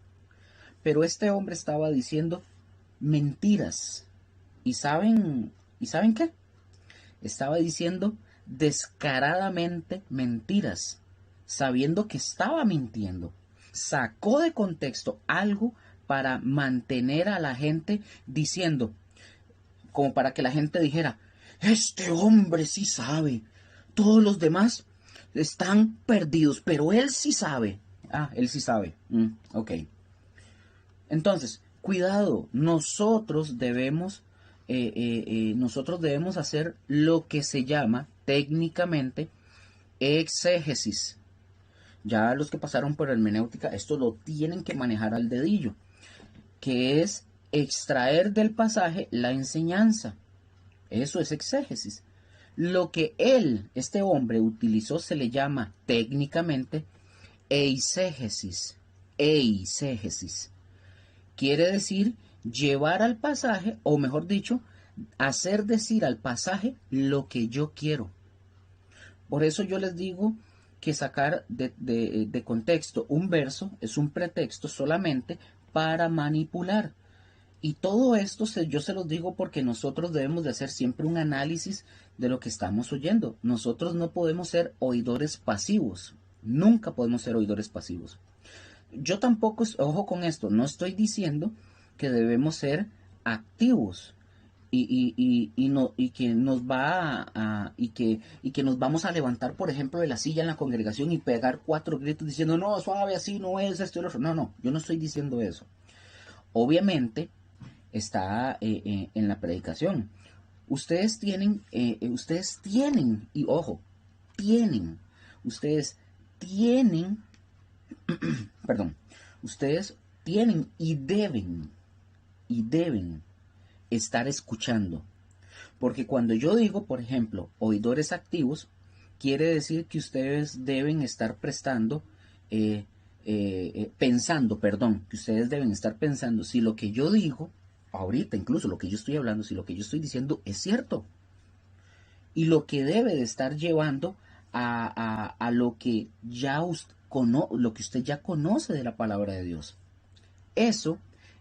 Pero este hombre estaba diciendo mentiras. ¿Y saben qué? Estaba diciendo descaradamente mentiras, sabiendo que estaba mintiendo. Sacó de contexto algo para mantener a la gente diciendo, como para que la gente dijera, este hombre sí sabe, todos los demás están perdidos, pero él sí sabe. Ah, él sí sabe. Ok. Entonces, cuidado, nosotros debemos hacer lo que se llama técnicamente exégesis. Ya los que pasaron por hermenéutica, esto lo tienen que manejar al dedillo, que es extraer del pasaje la enseñanza. Eso es exégesis. Lo que este hombre, utilizó se le llama técnicamente eisegesis. Eisegesis. Quiere decir llevar al pasaje, o mejor dicho, hacer decir al pasaje lo que yo quiero. Por eso yo les digo que sacar de contexto un verso es un pretexto solamente para manipular. Y todo esto yo se los digo porque nosotros debemos de hacer siempre un análisis de lo que estamos oyendo. Nosotros no podemos ser oidores pasivos. Nunca podemos ser oidores pasivos. Yo tampoco, ojo con esto, no estoy diciendo que debemos ser activos y que nos va y que nos vamos a levantar, por ejemplo, de la silla en la congregación y pegar 4 gritos diciendo, no, suave, así no es esto y lo otro. No, no, yo no estoy diciendo eso. Obviamente está en la predicación. Ustedes tienen, y ojo, ustedes tienen, perdón, ustedes tienen y deben estar escuchando. Porque cuando yo digo, por ejemplo, oidores activos, quiere decir que ustedes deben estar que ustedes deben estar pensando si lo que yo digo, ahorita incluso lo que yo estoy hablando, si lo que yo estoy diciendo es cierto. Y lo que debe de estar llevando a lo que lo que usted ya conoce de la palabra de Dios. Eso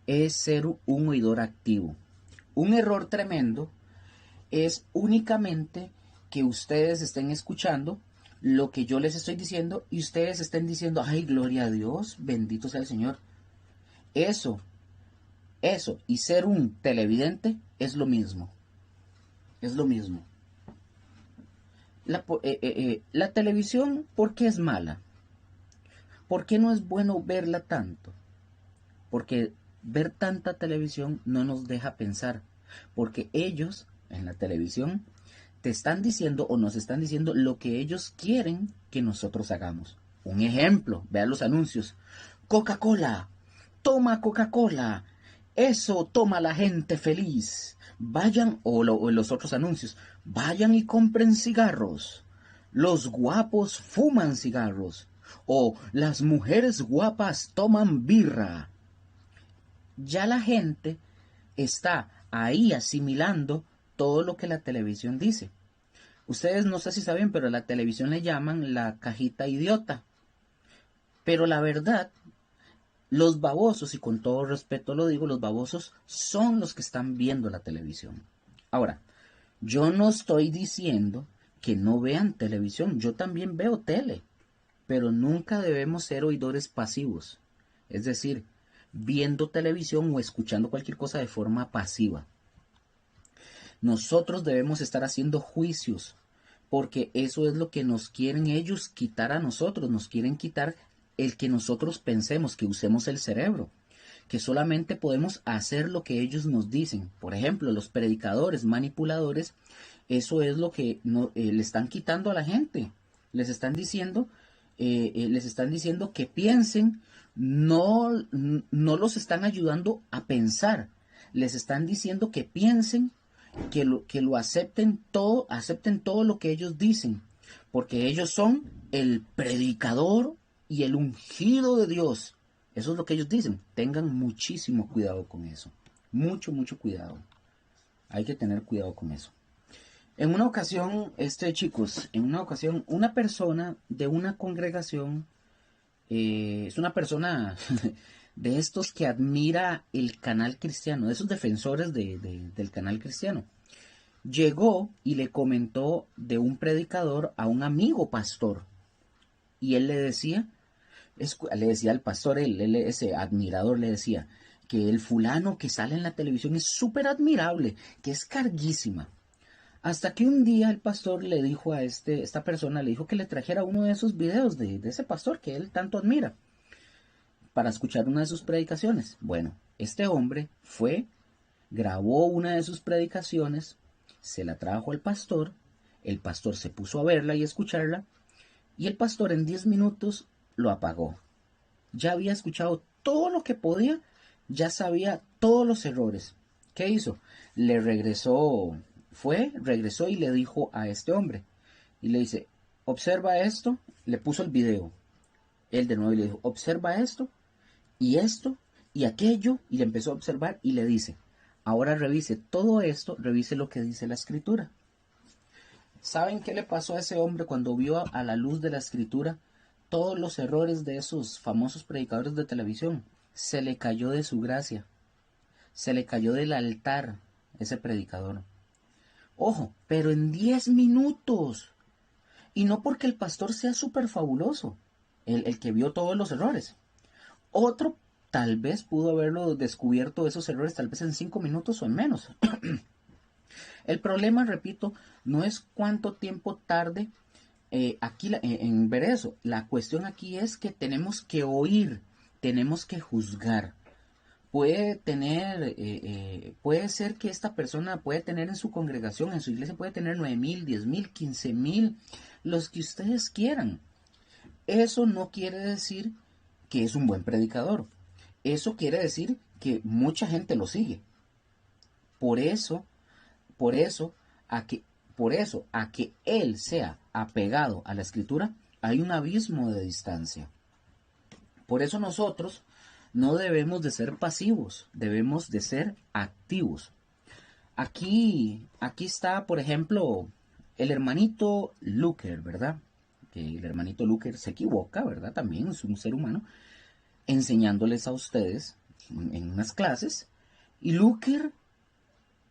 es ser un oidor activo. Un error tremendo es únicamente que ustedes estén escuchando lo que yo les estoy diciendo y ustedes estén diciendo, ay, gloria a Dios, bendito sea el Señor. Eso, y ser un televidente es lo mismo. Es lo mismo. La televisión, ¿por qué es mala? ¿Por qué no es bueno verla tanto? Porque ver tanta televisión no nos deja pensar, porque ellos en la televisión te están diciendo o nos están diciendo lo que ellos quieren que nosotros hagamos. Un ejemplo, vean los anuncios. Coca-Cola, toma Coca-Cola, eso toma la gente feliz. Vayan, o los otros anuncios, vayan y compren cigarros. Los guapos fuman cigarros. O las mujeres guapas toman birra. Ya la gente está ahí asimilando todo lo que la televisión dice. Ustedes no sé si saben, pero a la televisión le llaman la cajita idiota. Pero la verdad, los babosos, y con todo respeto lo digo, los babosos son los que están viendo la televisión. Ahora, yo no estoy diciendo que no vean televisión, yo también veo tele, pero nunca debemos ser oidores pasivos. Es decir, viendo televisión o escuchando cualquier cosa de forma pasiva. Nosotros debemos estar haciendo juicios, porque eso es lo que nos quieren ellos quitar a nosotros, nos quieren quitar el que nosotros pensemos, que usemos el cerebro, que solamente podemos hacer lo que ellos nos dicen. Por ejemplo, los predicadores, manipuladores, eso es lo que no, le están quitando a la gente. Les están diciendo que piensen, no los están ayudando a pensar. Les están diciendo que piensen, que lo acepten todo lo que ellos dicen, porque ellos son el predicador y el ungido de Dios. Eso es lo que ellos dicen. Tengan muchísimo cuidado con eso. Mucho, mucho cuidado. Hay que tener cuidado con eso. En una ocasión, chicos, una persona de una congregación, es una persona de estos que admira el canal cristiano, de esos defensores del canal cristiano. Llegó y le comentó de un predicador a un amigo pastor. Y él le decía al pastor, ese admirador, le decía que el fulano que sale en la televisión es súper admirable, que es carguísima. Hasta que un día el pastor le dijo a esta persona, le dijo que le trajera uno de esos videos de ese pastor que él tanto admira, para escuchar una de sus predicaciones. Bueno, este hombre fue, grabó una de sus predicaciones, se la trajo al pastor, el pastor se puso a verla y escucharla, y el pastor en 10 minutos lo apagó. Ya había escuchado todo lo que podía, ya sabía todos los errores. ¿Qué hizo? Regresó y le dijo a este hombre, y le dice, observa esto, le puso el video. Él de nuevo le dijo, observa esto, y aquello, y le empezó a observar y le dice, ahora revise todo esto, revise lo que dice la escritura. ¿Saben qué le pasó a ese hombre cuando vio a la luz de la escritura todos los errores de esos famosos predicadores de televisión? Se le cayó de su gracia, se le cayó del altar ese predicador. Ojo, pero en 10 minutos. Y no porque el pastor sea súper fabuloso, el que vio todos los errores. Otro tal vez pudo haberlo descubierto esos errores tal vez en 5 minutos o en menos. El problema, repito, no es cuánto tiempo tarde en ver eso. La cuestión aquí es que tenemos que oír, tenemos que juzgar. Puede ser que esta persona puede tener en su congregación, en su iglesia, puede tener 9,000, 10,000, 15,000, los que ustedes quieran. Eso no quiere decir que es un buen predicador. Eso quiere decir que mucha gente lo sigue. Por eso, por eso, a que él sea apegado a la escritura, hay un abismo de distancia. Por eso nosotros no debemos de ser pasivos, debemos de ser activos. Aquí está, por ejemplo, el hermanito Luker, ¿verdad? Que el hermanito Luker se equivoca, ¿verdad? También es un ser humano, enseñándoles a ustedes en unas clases. Y Luker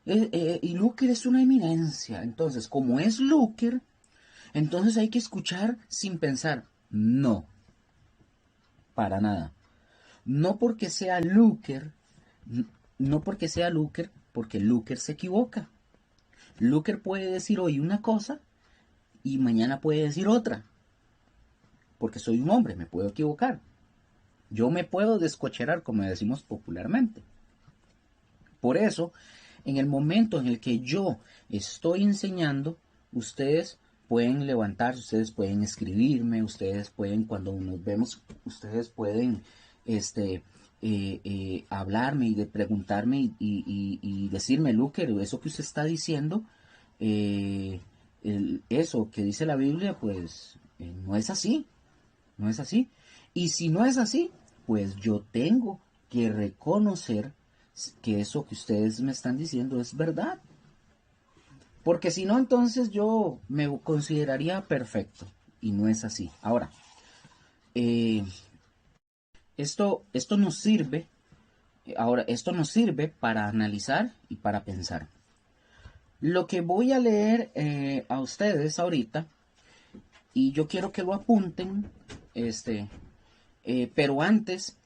es una eminencia. Entonces, como es Luker, entonces hay que escuchar sin pensar. No, para nada. No porque sea Luker, no porque sea Luker, porque Luker se equivoca. Luker puede decir hoy una cosa y mañana puede decir otra. porque soy un hombre, me puedo equivocar. Yo me puedo descocherar, como decimos popularmente. Por eso, en el momento en el que yo estoy enseñando, ustedes pueden levantarse, ustedes pueden escribirme, ustedes pueden, cuando nos vemos, ustedes pueden hablarme y de preguntarme y decirme, Luker, eso que usted está diciendo, eso que dice la Biblia, pues no es así, no es así. Y si no es así, pues yo tengo que reconocer que eso que ustedes me están diciendo es verdad. Porque si no, entonces yo me consideraría perfecto. Y no es así. Ahora, eh, esto nos sirve. Ahora, esto nos sirve para analizar y para pensar. Lo que voy a leer a ustedes ahorita, y yo quiero que lo apunten, pero antes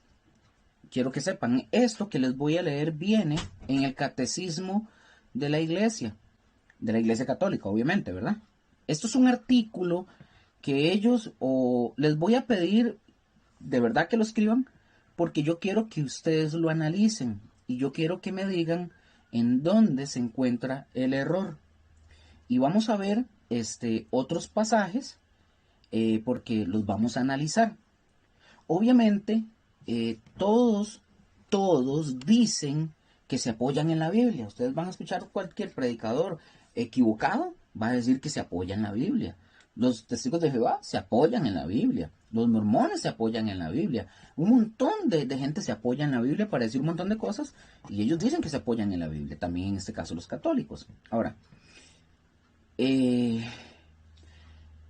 quiero que sepan, esto que les voy a leer viene en el catecismo de la iglesia católica, obviamente, ¿verdad? Esto es un artículo que ellos, o les voy a pedir de verdad que lo escriban, porque yo quiero que ustedes lo analicen y yo quiero que me digan en dónde se encuentra el error. Y vamos a ver otros pasajes porque los vamos a analizar. Obviamente, todos dicen que se apoyan en la Biblia. Ustedes van a escuchar cualquier predicador equivocado, va a decir que se apoya en la Biblia. Los testigos de Jehová se apoyan en la Biblia. Los mormones se apoyan en la Biblia. Un montón de gente se apoya en la Biblia para decir un montón de cosas y ellos dicen que se apoyan en la Biblia. También en este caso los católicos. Ahora, eh,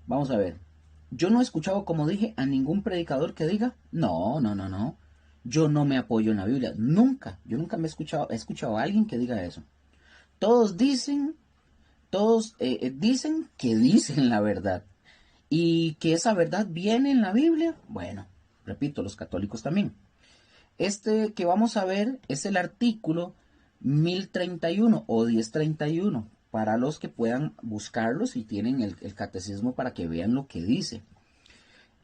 vamos a ver. Yo no he escuchado, como dije, a ningún predicador que diga, no, no, no, no, yo no me apoyo en la Biblia. Nunca, yo nunca me he escuchado a alguien que diga eso. Todos dicen, dicen que dicen la verdad. Y que esa verdad viene en la Biblia. Bueno, repito, los católicos también. Este que vamos a ver es el artículo 1031 o 1031 para los que puedan buscarlos y tienen el catecismo para que vean lo que dice.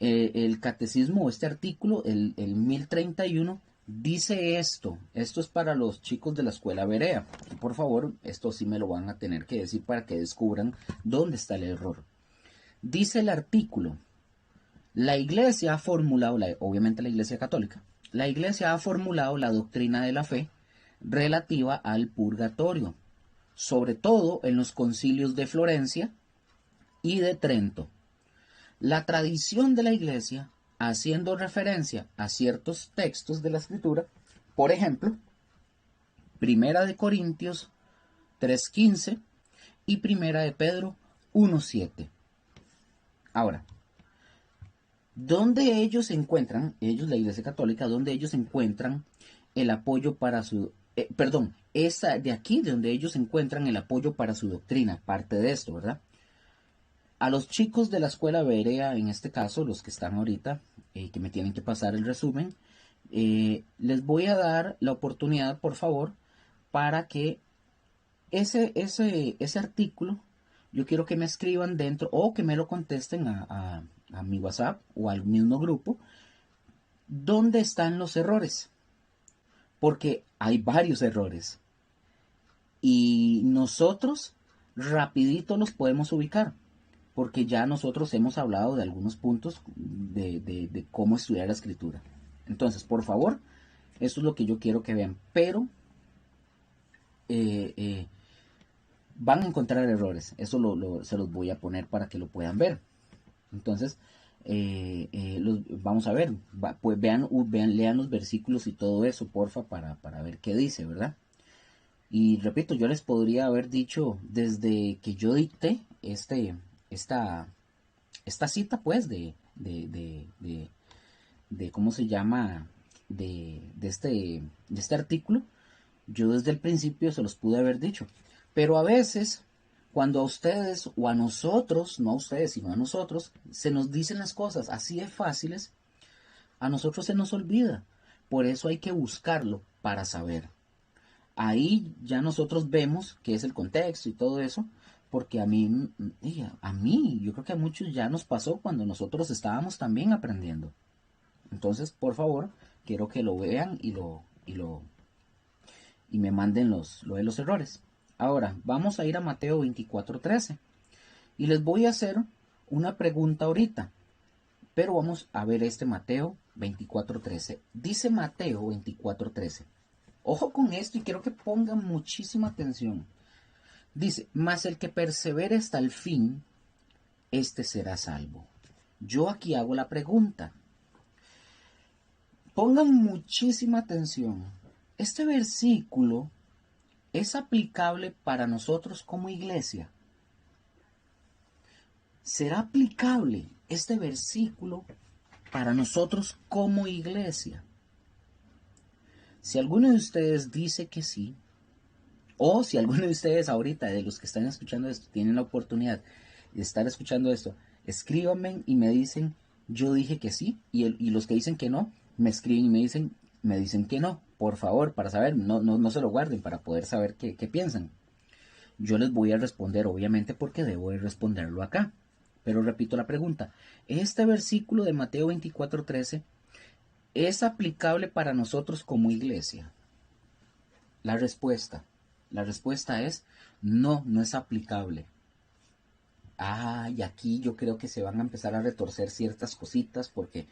El catecismo o este artículo, el 1031, dice esto es para los chicos de la escuela Berea. Y por favor, esto sí me lo van a tener que decir para que descubran dónde está el error. Dice el artículo, la iglesia ha formulado, obviamente la iglesia católica, la iglesia ha formulado la doctrina de la fe relativa al purgatorio, sobre todo en los concilios de Florencia y de Trento. La tradición de la iglesia, haciendo referencia a ciertos textos de la escritura, por ejemplo, Primera de Corintios 3:15 y Primera de Pedro 1:7. Ahora, ¿dónde ellos encuentran, ellos la Iglesia Católica, dónde ellos encuentran el apoyo para su, esa de aquí, de donde ellos encuentran el apoyo para su doctrina, parte de esto, ¿verdad? A los chicos de la escuela Berea, en este caso, los que están ahorita, que me tienen que pasar el resumen, les voy a dar la oportunidad, por favor, para que ese artículo, yo quiero que me escriban dentro o que me lo contesten a mi WhatsApp o al mismo grupo, ¿dónde están los errores? Porque hay varios errores y nosotros rapidito los podemos ubicar, porque ya nosotros hemos hablado de algunos puntos de cómo estudiar la escritura. Entonces, por favor, eso es lo que yo quiero que vean, pero eh, eh, van a encontrar errores, eso se los voy a poner para que lo puedan ver. Entonces, vamos a ver, pues lean los versículos y todo eso, porfa, para ver qué dice, ¿verdad? Y repito, yo les podría haber dicho desde que yo dicté esta, esta cita, pues, de ¿cómo se llama? De este artículo, yo desde el principio se los pude haber dicho. Pero a veces, cuando a ustedes o a nosotros, no a ustedes, sino a nosotros, se nos dicen las cosas así de fáciles, a nosotros se nos olvida. Por eso hay que buscarlo para saber. ahí ya nosotros vemos qué es el contexto y todo eso, porque a mí, yo creo que a muchos ya nos pasó cuando nosotros estábamos también aprendiendo. Entonces, por favor, quiero que lo vean y me manden lo de los errores. Ahora, vamos a ir a Mateo 24:13 y les voy a hacer una pregunta ahorita, pero vamos a ver este Mateo 24:13. Dice Mateo 24:13. Ojo con esto y quiero que pongan muchísima atención. Dice, mas el que persevere hasta el fin, este será salvo. Yo aquí hago la pregunta. Pongan muchísima atención. Este versículo es aplicable para nosotros como iglesia. ¿Será aplicable este versículo para nosotros como iglesia? Si alguno de ustedes dice que sí, o si alguno de ustedes ahorita, de los que están escuchando esto, tienen la oportunidad de estar escuchando esto, escríbanme y me dicen, yo dije que sí, y los que dicen que no, me escriben y me dicen que no, por favor, para saber, no se lo guarden, para poder saber qué piensan. Yo les voy a responder, obviamente, porque debo de responderlo acá. Pero repito la pregunta, ¿este versículo de Mateo 24:13 es aplicable para nosotros como iglesia? La respuesta es no, no es aplicable. Y aquí yo creo que se van a empezar a retorcer ciertas cositas porque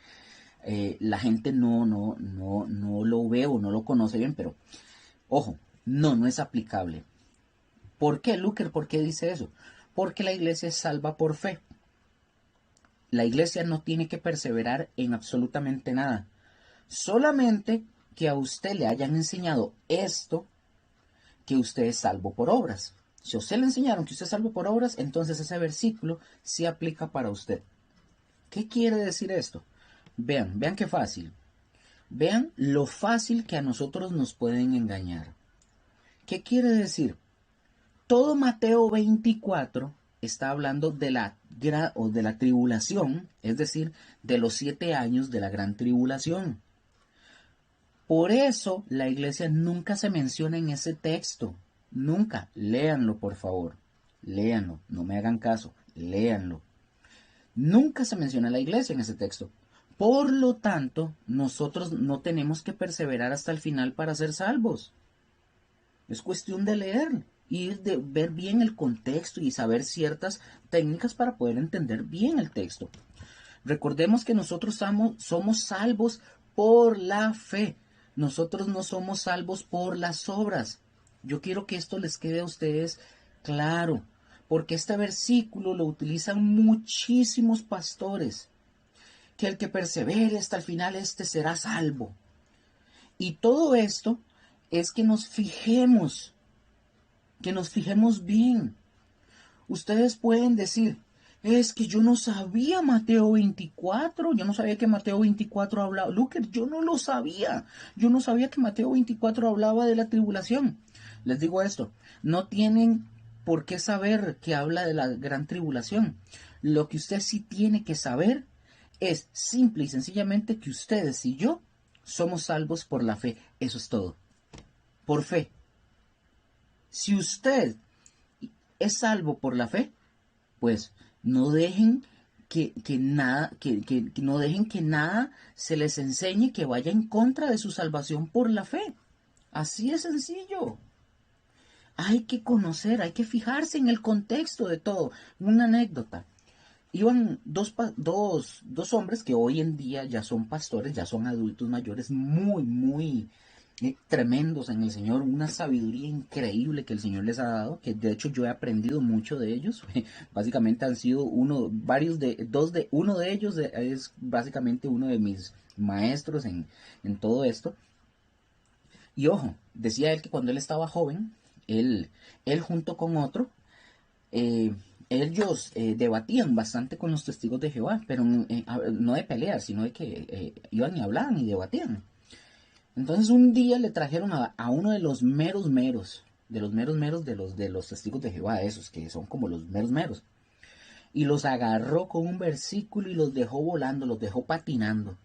la gente no lo ve o no lo conoce bien, pero ojo, no es aplicable. ¿Por qué, Luker? ¿Por qué dice eso? Porque la iglesia es salva por fe. La iglesia no tiene que perseverar en absolutamente nada. Solamente que a usted le hayan enseñado esto, que usted es salvo por obras. Si a usted le enseñaron que usted es salvo por obras, entonces ese versículo sí aplica para usted. ¿Qué quiere decir esto? Vean qué fácil. Vean lo fácil que a nosotros nos pueden engañar. ¿Qué quiere decir? Todo Mateo 24 está hablando de la tribulación, es decir, de los 7 años de la gran tribulación. Por eso la iglesia nunca se menciona en ese texto. Nunca. Léanlo, por favor. Léanlo. No me hagan caso. Léanlo. Nunca se menciona la iglesia en ese texto. Por lo tanto, nosotros no tenemos que perseverar hasta el final para ser salvos. Es cuestión de leer y de ver bien el contexto y saber ciertas técnicas para poder entender bien el texto. Recordemos que nosotros somos salvos por la fe. Nosotros no somos salvos por las obras. Yo quiero que esto les quede a ustedes claro, porque este versículo lo utilizan muchísimos pastores. Que el que persevere hasta el final, este será salvo. Y todo esto es que nos fijemos bien. Ustedes pueden decir, es que yo no sabía Mateo 24, yo no sabía que Mateo 24 hablaba, Luker, yo no lo sabía, yo no sabía que Mateo 24 hablaba de la tribulación. Les digo esto, no tienen por qué saber que habla de la gran tribulación. Lo que usted sí tiene que saber es simple y sencillamente que ustedes y yo somos salvos por la fe, eso es todo, por fe. Si usted es salvo por la fe, pues no dejen que no dejen que nada se les enseñe que vaya en contra de su salvación por la fe. Así es sencillo. Hay que conocer, hay que fijarse en el contexto de todo. Una anécdota. Iban dos hombres que hoy en día ya son pastores, ya son adultos mayores, muy tremendos en el Señor, una sabiduría increíble que el Señor les ha dado, que de hecho yo he aprendido mucho de ellos. Básicamente han sido uno de ellos es básicamente uno de mis maestros en todo esto. Y ojo, decía él que cuando él estaba joven, él junto con otro, eh, ellos debatían bastante con los testigos de Jehová, pero no de pelear, sino de que iban y hablaban y debatían. Entonces un día le trajeron a uno de los meros de los testigos de Jehová, esos que son como los meros, y los agarró con un versículo y los dejó volando, los dejó patinando.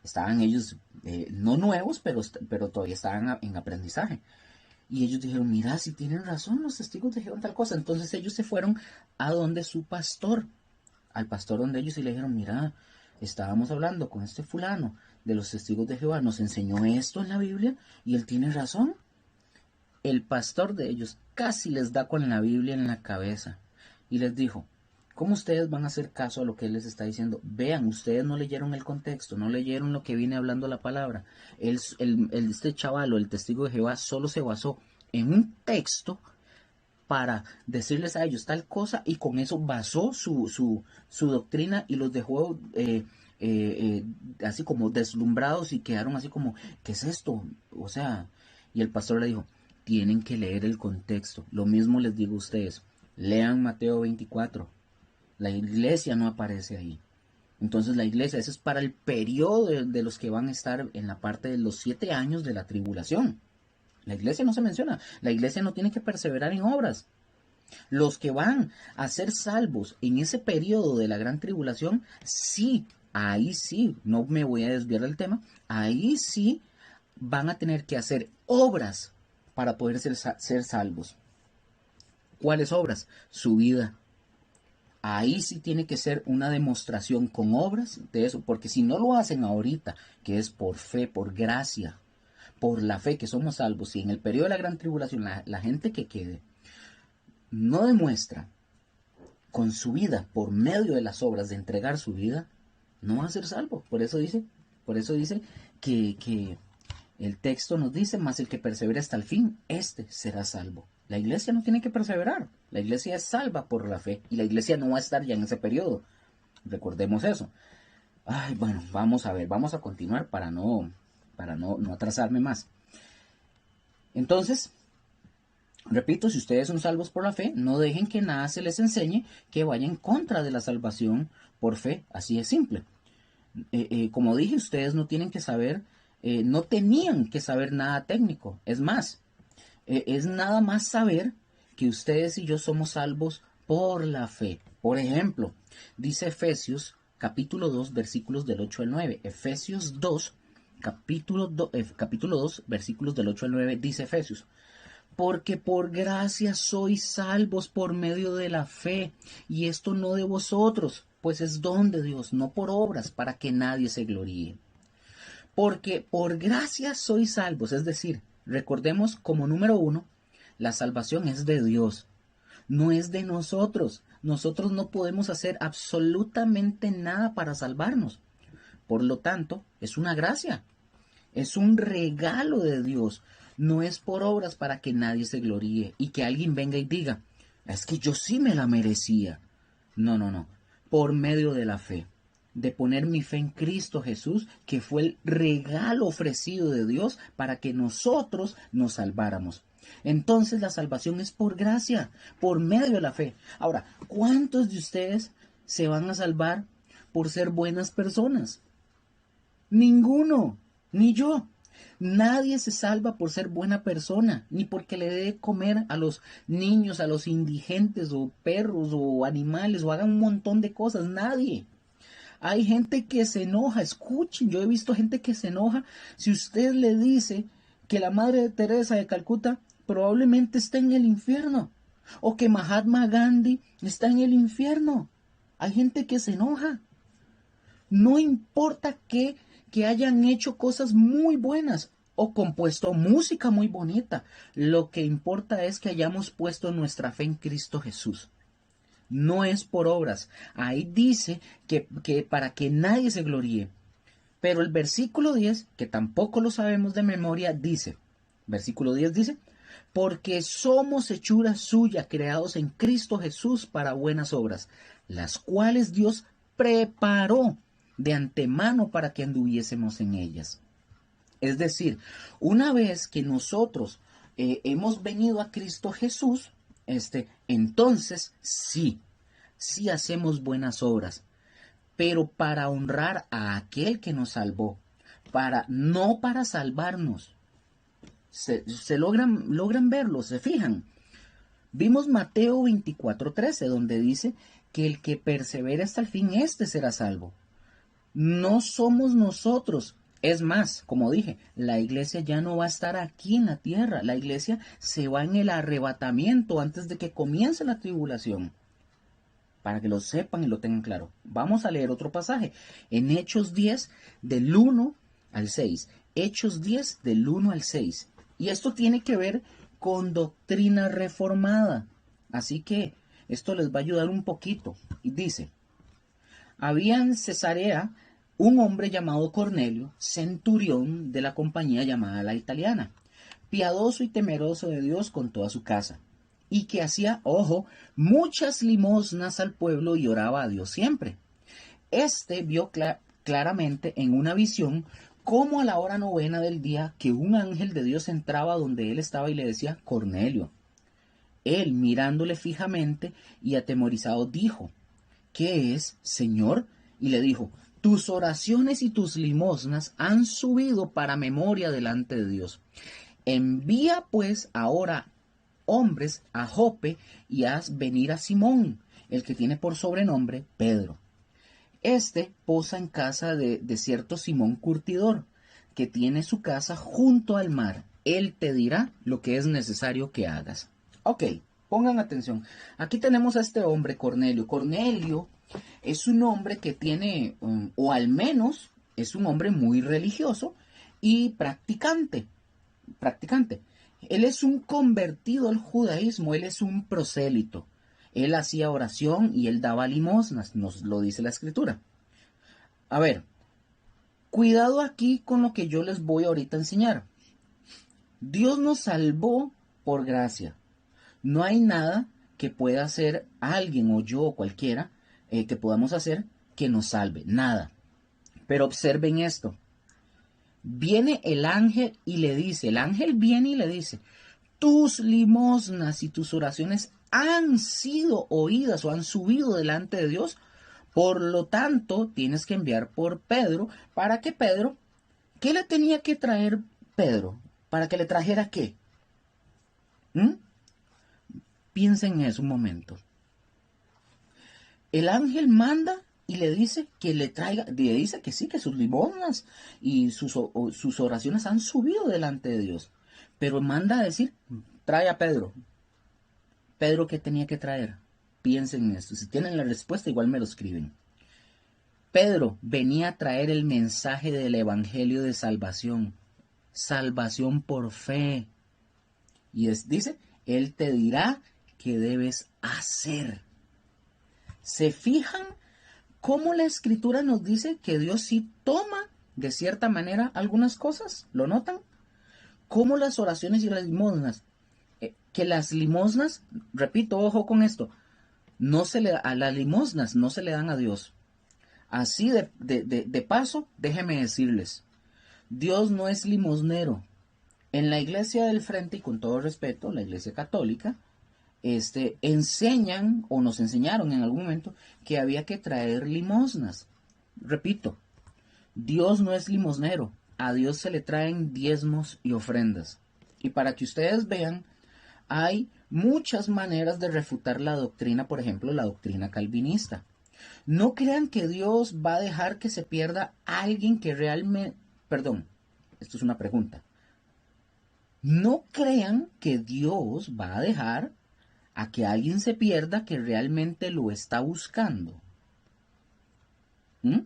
Estaban ellos no nuevos, pero todavía estaban en aprendizaje. Y ellos dijeron, mira, si tienen razón los testigos de Jehová tal cosa. Entonces ellos se fueron a donde su pastor, al pastor donde ellos, y le dijeron, mira, estábamos hablando con este fulano de los testigos de Jehová, nos enseñó esto en la Biblia y él tiene razón. El pastor de ellos casi les da con la Biblia en la cabeza y les dijo, ¿cómo ustedes van a hacer caso a lo que él les está diciendo? Vean, ustedes no leyeron el contexto, no leyeron lo que viene hablando la palabra. Este chaval o el testigo de Jehová solo se basó en un texto para decirles a ellos tal cosa y con eso basó su doctrina y los dejó así como deslumbrados y quedaron así como, ¿qué es esto? O sea, y el pastor le dijo, tienen que leer el contexto. Lo mismo les digo a ustedes, lean Mateo 24. La iglesia no aparece ahí. Entonces la iglesia, eso es para el periodo de los que van a estar en la parte de los 7 años de la tribulación. La iglesia no se menciona. La iglesia no tiene que perseverar en obras. Los que van a ser salvos en ese periodo de la gran tribulación, sí, ahí sí, no me voy a desviar del tema, ahí sí van a tener que hacer obras para poder ser salvos. ¿Cuáles obras? Su vida. Ahí sí tiene que ser una demostración con obras de eso, porque si no lo hacen ahorita, que es por fe, por gracia, por la fe que somos salvos, y en el periodo de la gran tribulación la gente que quede no demuestra con su vida, por medio de las obras de entregar su vida, no va a ser salvo. Por eso dice que el texto nos dice, más el que persevera hasta el fin, este será salvo. La iglesia no tiene que perseverar. La iglesia es salva por la fe y la iglesia no va a estar ya en ese periodo. Recordemos eso. Ay, bueno, vamos a ver, vamos a continuar para no atrasarme más. Entonces, repito, si ustedes son salvos por la fe, no dejen que nada se les enseñe que vaya en contra de la salvación por fe. Así es simple. Como dije, ustedes no tienen que saber, no tenían que saber nada técnico. Es más, es nada más saber que ustedes y yo somos salvos por la fe. Por ejemplo, dice Efesios capítulo 2, versículos del 8 al 9. Efesios 2, capítulo 2, versículos del 8 al 9, dice Efesios. Porque por gracia sois salvos por medio de la fe, y esto no de vosotros, pues es don de Dios, no por obras, para que nadie se gloríe. Porque por gracia sois salvos, es decir, recordemos como número 1, la salvación es de Dios, no es de nosotros. Nosotros no podemos hacer absolutamente nada para salvarnos. Por lo tanto, es una gracia, es un regalo de Dios. No es por obras para que nadie se gloríe y que alguien venga y diga, es que yo sí me la merecía. No, no, no. Por medio de la fe, de poner mi fe en Cristo Jesús, que fue el regalo ofrecido de Dios para que nosotros nos salváramos. Entonces la salvación es por gracia, por medio de la fe. Ahora, ¿cuántos de ustedes se van a salvar por ser buenas personas? Ninguno, ni yo. Nadie se salva por ser buena persona, ni porque le dé comer a los niños, a los indigentes, o perros, o animales, o haga un montón de cosas. Nadie. Hay gente que se enoja, escuchen, yo he visto gente que se enoja si usted le dice que la Madre Teresa de Calcuta probablemente está en el infierno, o que Mahatma Gandhi está en el infierno. Hay gente que se enoja. No importa que hayan hecho cosas muy buenas o compuesto música muy bonita. Lo que importa es que hayamos puesto nuestra fe en Cristo Jesús. No es por obras. Ahí dice que para que nadie se gloríe. Pero el versículo 10, que tampoco lo sabemos de memoria, dice, versículo 10 dice, porque somos hechura suya, creados en Cristo Jesús para buenas obras, las cuales Dios preparó de antemano para que anduviésemos en ellas. Es decir, una vez que nosotros hemos venido a Cristo Jesús, entonces sí hacemos buenas obras, pero para honrar a aquel que nos salvó, no para salvarnos. Se logran verlo, se fijan. Vimos Mateo 24:13, donde dice que el que persevera hasta el fin, este será salvo. No somos nosotros Es más, como dije, la iglesia ya no va a estar aquí en la tierra. La iglesia se va en el arrebatamiento antes de que comience la tribulación. Para que lo sepan y lo tengan claro. Vamos a leer otro pasaje. En Hechos 10, del 1 al 6. Hechos 10, del 1 al 6. Y esto tiene que ver con doctrina reformada. Así que esto les va a ayudar un poquito. Y dice: había en Cesarea un hombre llamado Cornelio, centurión de la compañía llamada la Italiana, piadoso y temeroso de Dios con toda su casa, y que hacía, ojo, muchas limosnas al pueblo y oraba a Dios siempre. Este vio claramente en una visión cómo a la hora novena del día que un ángel de Dios entraba donde él estaba y le decía: Cornelio. Él, mirándole fijamente y atemorizado, dijo: ¿qué es, Señor? Y le dijo: tus oraciones y tus limosnas han subido para memoria delante de Dios. Envía pues ahora hombres a Jope y haz venir a Simón, el que tiene por sobrenombre Pedro. Este posa en casa de cierto Simón Curtidor, que tiene su casa junto al mar. Él te dirá lo que es necesario que hagas. Ok, pongan atención. Aquí tenemos a este hombre, Cornelio. Cornelio es un hombre que tiene, o al menos es un hombre muy religioso y practicante. Él es un convertido al judaísmo, él es un prosélito. Él hacía oración y él daba limosnas, nos lo dice la escritura. A ver, cuidado aquí con lo que yo les voy ahorita a enseñar. Dios nos salvó por gracia. No hay nada que pueda hacer alguien o yo o cualquiera que podamos hacer que nos salve. Nada. Pero observen esto. Viene el ángel y le dice, el ángel viene y le dice: tus limosnas y tus oraciones han sido oídas o han subido delante de Dios. Por lo tanto, tienes que enviar por Pedro para que Pedro, ¿qué le tenía que traer Pedro? ¿Para que le trajera qué? ¿Mm? Piensen en eso un momento. El ángel manda y le dice que le traiga, le dice que sí, que sus limosnas y sus oraciones han subido delante de Dios. Pero manda a decir: trae a Pedro. Pedro, ¿qué tenía que traer? Piensen en esto. Si tienen la respuesta, igual me lo escriben. Pedro venía a traer el mensaje del evangelio de salvación. Salvación por fe. Y dice, él te dirá qué debes hacer. ¿Se fijan cómo la escritura nos dice que Dios sí toma de cierta manera algunas cosas? ¿Lo notan? Como las oraciones y las limosnas. Que las limosnas, repito, ojo con esto, a las limosnas no se le dan a Dios. Así de paso, déjenme decirles, Dios no es limosnero. En la iglesia del frente, y con todo respeto, la iglesia católica, enseñan o nos enseñaron en algún momento que había que traer limosnas. Repito, Dios no es limosnero. A Dios se le traen diezmos y ofrendas. Y para que ustedes vean, hay muchas maneras de refutar la doctrina, por ejemplo, la doctrina calvinista. No crean que Dios va a dejar que se pierda alguien que realmente... Perdón, esto es una pregunta. No crean que Dios va a dejar a que alguien se pierda que realmente lo está buscando. ¿Mm?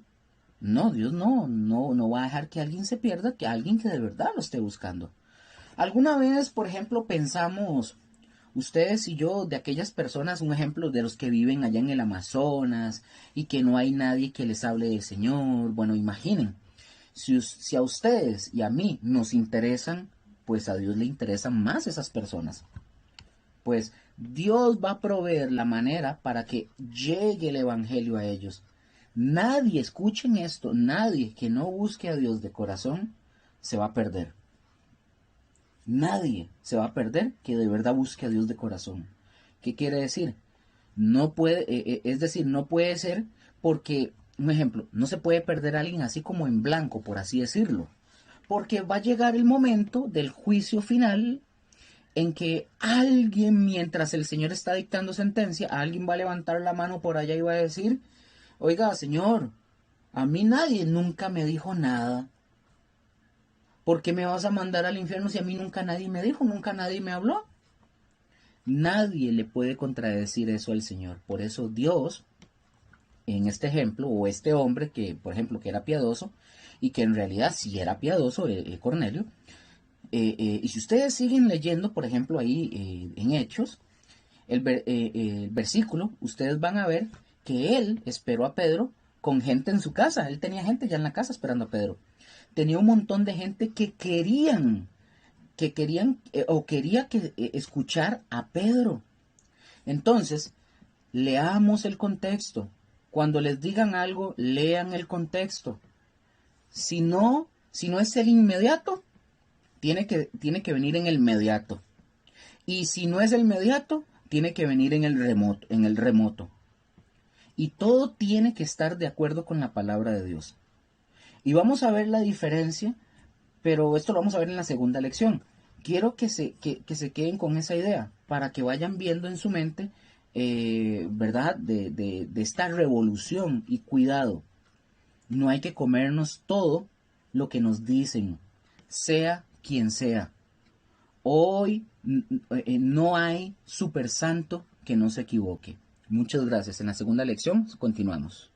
No, Dios no va a dejar que alguien se pierda, que alguien que de verdad lo esté buscando. ¿Alguna vez, por ejemplo, pensamos, ustedes y yo, de aquellas personas, un ejemplo de los que viven allá en el Amazonas y que no hay nadie que les hable del Señor? Bueno, imaginen, si a ustedes y a mí nos interesan, pues a Dios le interesan más esas personas. Pues Dios va a proveer la manera para que llegue el Evangelio a ellos. Nadie, escuchen esto, nadie que no busque a Dios de corazón se va a perder. Nadie se va a perder que de verdad busque a Dios de corazón. ¿Qué quiere decir? No puede, es decir, no puede ser porque, un ejemplo, no se puede perder a alguien así como en blanco, por así decirlo. Porque va a llegar el momento del juicio final en que alguien, mientras el Señor está dictando sentencia, alguien va a levantar la mano por allá y va a decir: oiga, Señor, a mí nadie nunca me dijo nada. ¿Por qué me vas a mandar al infierno si a mí nunca nadie me dijo, nunca nadie me habló? Nadie le puede contradecir eso al Señor. Por eso Dios, en este ejemplo, o este hombre que, por ejemplo, que era piadoso, y que en realidad sí era piadoso, Cornelio, y si ustedes siguen leyendo, por ejemplo, ahí en Hechos, el versículo, ustedes van a ver que él esperó a Pedro con gente en su casa. Él tenía gente ya en la casa esperando a Pedro. Tenía un montón de gente o quería que escuchar a Pedro. Entonces, leamos el contexto. Cuando les digan algo, lean el contexto. Si no es el inmediato, tiene que venir en el inmediato. Y si no es el inmediato, tiene que venir en el remoto. Y todo tiene que estar de acuerdo con la palabra de Dios. Y vamos a ver la diferencia, pero esto lo vamos a ver en la segunda lección. Quiero que se queden con esa idea, para que vayan viendo en su mente, ¿verdad? De esta revolución. Y cuidado, no hay que comernos todo lo que nos dicen, sea quien sea. Hoy no hay super santo que no se equivoque. Muchas gracias. En la segunda lección continuamos.